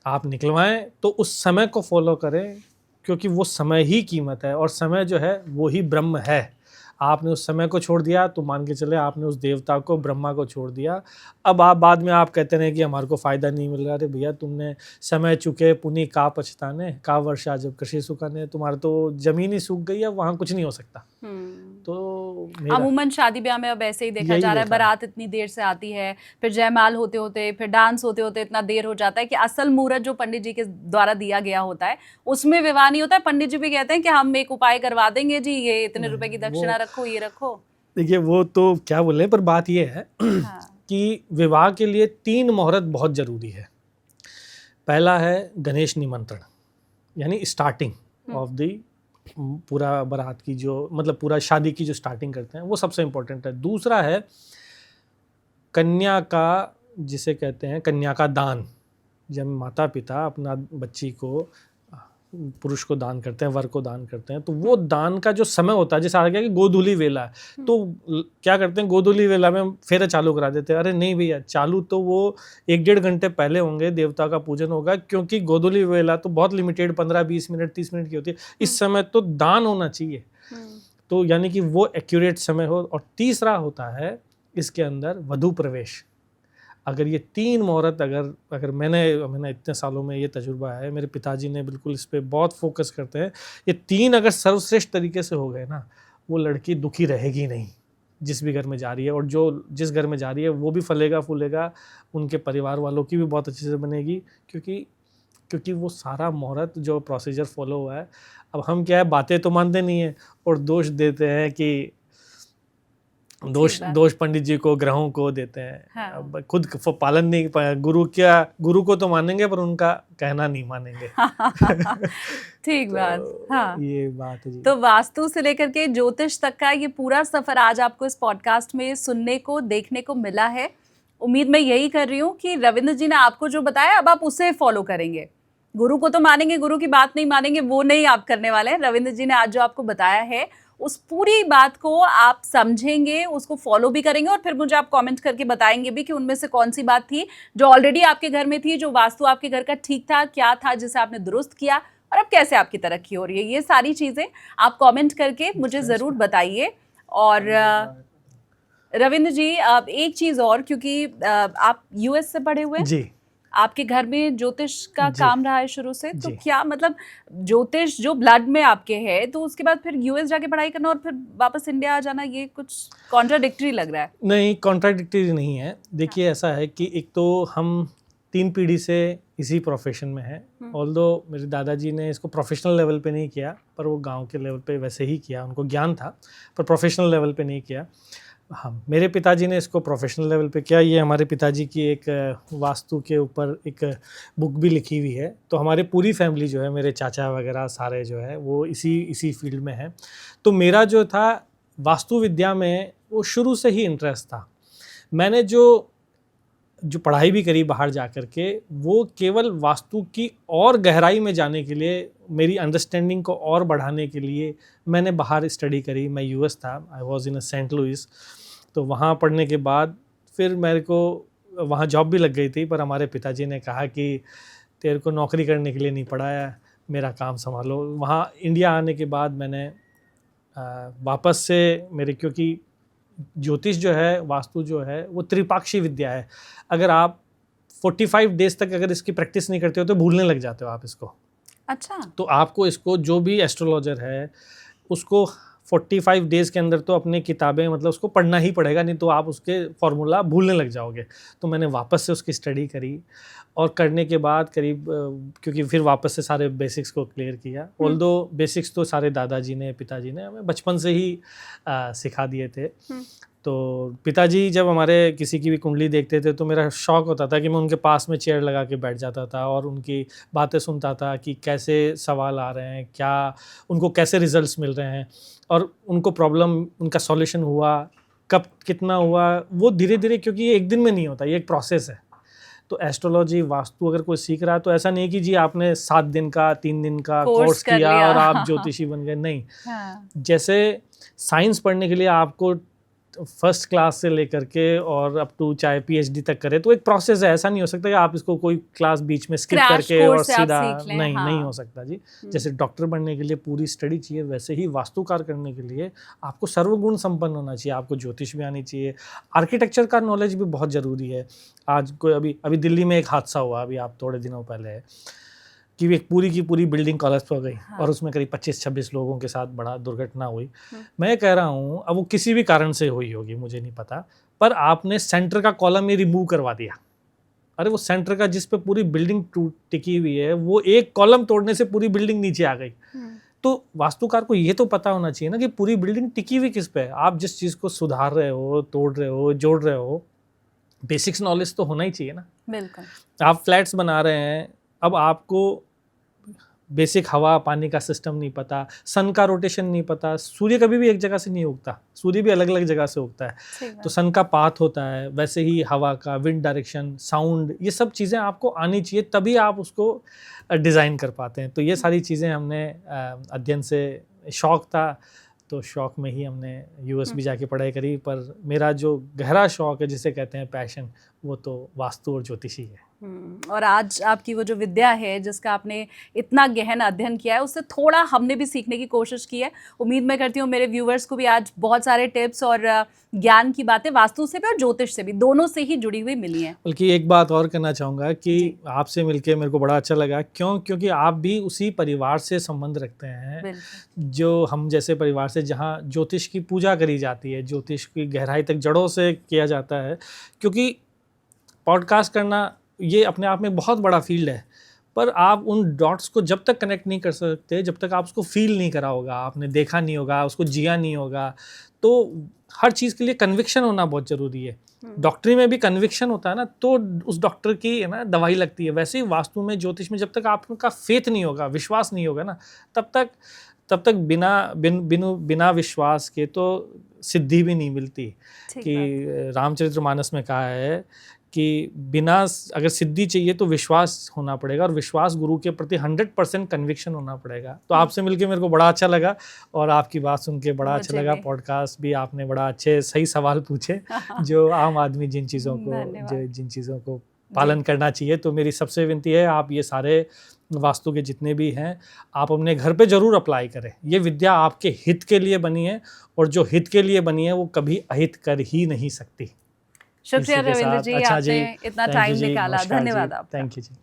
आप निकलवाएं तो उस समय को फॉलो करें, क्योंकि वो समय ही कीमत है और समय जो है वो ही ब्रह्म है। आपने उस समय को छोड़ दिया तो मान के चले आपने उस देवता को, ब्रह्मा को छोड़ दिया। अब आप बाद में आप कहते रहे कि हमारे को फ़ायदा नहीं मिल रहा। अरे भैया तुमने समय चुके पुनि का पछताने, का वर्षा जब कृषि सुखाने, तुम्हारा तो ज़मीन ही सूख गई है, वहाँ कुछ नहीं हो सकता। तो अमूमन शादी ब्याह में अब ऐसे ही देखा जा रहा है, बारात इतनी देर से आती है, फिर जयमाल होते होते, फिर डांस होते होते इतना देर हो जाता है कि असल मुहूर्त जो पंडित जी के द्वारा दिया गया होता है उसमें विवाह नहीं होता है। पंडित जी भी कहते हैं कि हम एक उपाय करवा देंगे जी, ये इतने रुपए की दक्षिणा रखो, ये रखो। देखिए वो तो क्या बोले, पर बात ये है कि विवाह के लिए 3 मुहूर्त बहुत जरूरी है। पहला है गणेश निमंत्रण, यानी स्टार्टिंग ऑफ द पूरा बारात की, जो मतलब पूरा शादी की जो स्टार्टिंग करते हैं, वो सबसे इम्पोर्टेंट है। दूसरा है कन्या का, जिसे कहते हैं कन्या का दान। जब माता पिता अपना बच्ची को पुरुष को दान करते हैं, वर को दान करते हैं, तो वो दान का जो समय होता है, जैसे आ गया कि गोधूली वेला है, तो क्या करते हैं, गोधूली वेला में फेरे चालू करा देते हैं। अरे नहीं भैया, चालू तो वो 1-1.5 घंटे पहले होंगे, देवता का पूजन होगा, क्योंकि गोधूली वेला तो बहुत लिमिटेड 15-20 मिनट 30 मिनट की होती है, इस समय तो दान होना चाहिए। तो यानी कि वो एक्यूरेट समय हो। और तीसरा होता है इसके अंदर वधू प्रवेश। अगर ये 3 मुहूर्त अगर मैंने इतने सालों में ये तजुर्बा है, मेरे पिताजी ने बिल्कुल इस पे बहुत फोकस करते हैं, ये 3 अगर सर्वश्रेष्ठ तरीके से हो गए ना, वो लड़की दुखी रहेगी नहीं जिस भी घर में जा रही है, और जिस घर में जा रही है वो भी फलेगा फूलेगा, उनके परिवार वालों की भी बहुत अच्छे से बनेगी, क्योंकि वो सारा मुहूर्त जो प्रोसीजर फॉलो हुआ है। अब हम क्या है, बातें तो मानते नहीं है और दोष देते हैं कि दोष पंडित जी को, ग्रहों को देते हैं। हाँ। अब खुद पालन नहीं, गुरु को तो मानेंगे पर उनका कहना नहीं मानेंगे। ठीक बात। हाँ, ये बात है जी। तो वास्तु से लेकर के ज्योतिष तक का ये पूरा सफर आज आपको इस पॉडकास्ट में सुनने को, देखने को मिला है। उम्मीद मैं यही कर रही हूँ कि रविंद्र जी ने आपको जो बताया अब आप उसे फॉलो करेंगे। गुरु को तो मानेंगे, गुरु की बात नहीं मानेंगे, वो नहीं आप करने वाले हैं। रविंद्र जी ने आज जो आपको बताया है उस पूरी बात को आप समझेंगे, उसको फॉलो भी करेंगे, और फिर मुझे आप कमेंट करके बताएंगे भी कि उनमें से कौन सी बात थी जो ऑलरेडी आपके घर में थी, जो वास्तु आपके घर का ठीक था, क्या था जिसे आपने दुरुस्त किया, और अब कैसे आपकी तरक्की हो रही है। ये सारी चीज़ें आप कमेंट करके मुझे ज़रूर बताइए। और रविंद्र जी, अब एक चीज़ और, क्योंकि आप यूएस से पढ़े हुए हैं जी, आपके घर में ज्योतिष का काम रहा है शुरू से, तो जी। क्या मतलब ज्योतिष जो ब्लड में आपके है, तो उसके बाद फिर यूएस जाके पढ़ाई करना और फिर वापस इंडिया आ जाना, ये कुछ कॉन्ट्राडिक्टरी लग रहा है। नहीं, कॉन्ट्राडिक्टरी नहीं है। देखिए, ऐसा है कि एक तो हम 3 पीढ़ी से इसी प्रोफेशन में हैं। ऑल्दो मेरे दादाजी ने इसको प्रोफेशनल लेवल पे नहीं किया, पर वो गांव के लेवल पे वैसे ही किया, उनको ज्ञान था, पर प्रोफेशनल लेवल पे नहीं किया। हाँ, मेरे पिताजी ने इसको प्रोफेशनल लेवल पे किया। ये हमारे पिताजी की एक वास्तु के ऊपर एक बुक भी लिखी हुई है। तो हमारे पूरी फैमिली जो है, मेरे चाचा वगैरह सारे जो है वो इसी फील्ड में है। तो मेरा जो था वास्तु विद्या में वो शुरू से ही इंटरेस्ट था। मैंने जो पढ़ाई भी करी बाहर जा कर के, वो केवल वास्तु की और गहराई में जाने के लिए, मेरी अंडरस्टैंडिंग को और बढ़ाने के लिए मैंने बाहर स्टडी करी। मैं यूएस था, I was in Saint Louis. तो वहाँ पढ़ने के बाद फिर मेरे को वहाँ जॉब भी लग गई थी, पर हमारे पिताजी ने कहा कि तेरे को नौकरी करने के लिए नहीं पढ़ाया, मेरा काम संभालो। वहाँ इंडिया आने के बाद मैंने वापस से क्योंकि ज्योतिष जो है, वास्तु जो है, वो त्रिपाक्षी विद्या है। अगर आप 45 डेज तक अगर इसकी प्रैक्टिस नहीं करते हो तो भूलने लग जाते हो आप इसको। अच्छा। तो आपको इसको, जो भी एस्ट्रोलॉजर है उसको 45 डेज़ के अंदर तो अपनी किताबें, मतलब उसको पढ़ना ही पड़ेगा, नहीं तो आप उसके फॉर्मूला भूलने लग जाओगे। तो मैंने वापस से उसकी स्टडी करी, और करने के बाद करीब क्योंकि फिर वापस से सारे बेसिक्स को क्लियर किया। ऑल्दो बेसिक्स तो सारे दादाजी ने, पिताजी ने हमें बचपन से ही सिखा दिए थे। तो पिताजी जब हमारे किसी की भी कुंडली देखते थे तो मेरा शौक़ होता था कि मैं उनके पास में चेयर लगा के बैठ जाता था और उनकी बातें सुनता था कि कैसे सवाल आ रहे हैं, क्या उनको कैसे रिजल्ट्स मिल रहे हैं, और उनको प्रॉब्लम, उनका सॉल्यूशन हुआ कब, कितना हुआ, वो धीरे धीरे, क्योंकि ये एक दिन में नहीं होता, ये एक प्रोसेस है। तो एस्ट्रोलॉजी, वास्तु अगर कोई सीख रहा है तो ऐसा नहीं कि जी आपने 7 दिन का, 3 दिन का कोर्स किया और आप ज्योतिषी बन गए, नहीं। हाँ। जैसे साइंस पढ़ने के लिए आपको फर्स्ट क्लास से लेकर के और अप टू चाहे पीएचडी तक करे, तो एक प्रोसेस है। ऐसा नहीं हो सकता कि आप इसको कोई क्लास बीच में स्किप करके और सीधा, नहीं हो सकता जी। जैसे डॉक्टर बनने के लिए पूरी स्टडी चाहिए, वैसे ही वास्तुकार करने के लिए आपको सर्वगुण संपन्न होना चाहिए। आपको ज्योतिष भी आनी चाहिए, आर्किटेक्चर का नॉलेज भी बहुत ज़रूरी है। आज कोई अभी दिल्ली में एक हादसा हुआ, अभी आप थोड़े दिनों पहले, कि एक पूरी की पूरी बिल्डिंग कोलैप्स हो गई। हाँ। और उसमें करीब 25-26 लोगों के साथ बड़ा दुर्घटना हुई। मैं कह रहा हूँ, अब वो किसी भी कारण से हुई होगी, मुझे नहीं पता, पर आपने सेंटर का कॉलम ही रिमूव करवा दिया। अरे वो सेंटर का, जिस पे पूरी बिल्डिंग टिकी हुई है, वो एक कॉलम तोड़ने से पूरी बिल्डिंग नीचे आ गई। तो वास्तुकार को ये तो पता होना चाहिए ना कि पूरी बिल्डिंग टिकी हुई किस पे है। आप जिस चीज़ को सुधार रहे हो, तोड़ रहे हो, जोड़ रहे हो, बेसिक्स नॉलेज तो होना ही चाहिए ना। बिल्कुल। आप फ्लैट्स बना रहे हैं, अब आपको बेसिक हवा पानी का सिस्टम नहीं पता, सन का रोटेशन नहीं पता, सूर्य कभी भी एक जगह से नहीं उगता, सूर्य भी अलग अलग जगह से उगता है। तो सन का पाथ होता है, वैसे ही हवा का विंड डायरेक्शन, साउंड, ये सब चीज़ें आपको आनी चाहिए, तभी आप उसको डिज़ाइन कर पाते हैं। तो ये सारी चीज़ें हमने अध्ययन से, शौक़ था तो शौक़ में ही हमने यूएस भी जाके पढ़ाई करी, पर मेरा जो गहरा शौक़ है जिसे कहते हैं पैशन, वो तो वास्तु और ज्योतिषी है। और आज आपकी वो जो विद्या है जिसका आपने इतना गहन अध्ययन किया है, उससे थोड़ा हमने भी सीखने की कोशिश की है। उम्मीद मैं करती हूँ मेरे व्यूवर्स को भी आज बहुत सारे टिप्स और ज्ञान की बातें वास्तु से भी और ज्योतिष से भी, दोनों से ही जुड़ी हुई मिली हैं। बल्कि एक बात और करना चाहूँगा कि आपसे मिलके मेरे को बड़ा अच्छा लगा, क्योंकि आप भी उसी परिवार से संबंध रखते हैं जो हम जैसे परिवार से, जहाँ ज्योतिष की पूजा करी जाती है, ज्योतिष की गहराई तक जड़ों से किया जाता है। क्योंकि पॉडकास्ट करना ये अपने आप में बहुत बड़ा फील्ड है, पर आप उन डॉट्स को जब तक कनेक्ट नहीं कर सकते, जब तक आप उसको फील नहीं करा होगा, आपने देखा नहीं होगा, उसको जिया नहीं होगा, तो हर चीज़ के लिए कन्विक्शन होना बहुत ज़रूरी है। डॉक्टरी में भी कन्विक्शन होता है ना, तो उस डॉक्टर की है ना दवाई लगती है। वैसे ही वास्तु में, ज्योतिष में, जब तक आपका फेथ नहीं होगा, विश्वास नहीं होगा ना, तब तक बिना विश्वास के तो सिद्धि भी नहीं मिलती। कि रामचरितमानस में कहा है कि बिना, अगर सिद्धि चाहिए तो विश्वास होना पड़ेगा, और विश्वास गुरु के प्रति 100% कन्विक्शन होना पड़ेगा। तो आपसे मिलके मेरे को बड़ा अच्छा लगा, और आपकी बात सुन के बड़ा अच्छा लगा। पॉडकास्ट भी आपने बड़ा अच्छे सही सवाल पूछे जो आम आदमी जिन चीज़ों को पालन करना चाहिए। तो मेरी सबसे विनती है, आप ये सारे वास्तु के जितने भी हैं, आप अपने घर पे ज़रूर अप्लाई करें। ये विद्या आपके हित के लिए बनी है, और जो हित के लिए बनी है वो कभी अहित कर ही नहीं सकती। शुक्रिया रविंद्र जी, आपने इतना टाइम निकाला। धन्यवाद आपका। Thank you ji.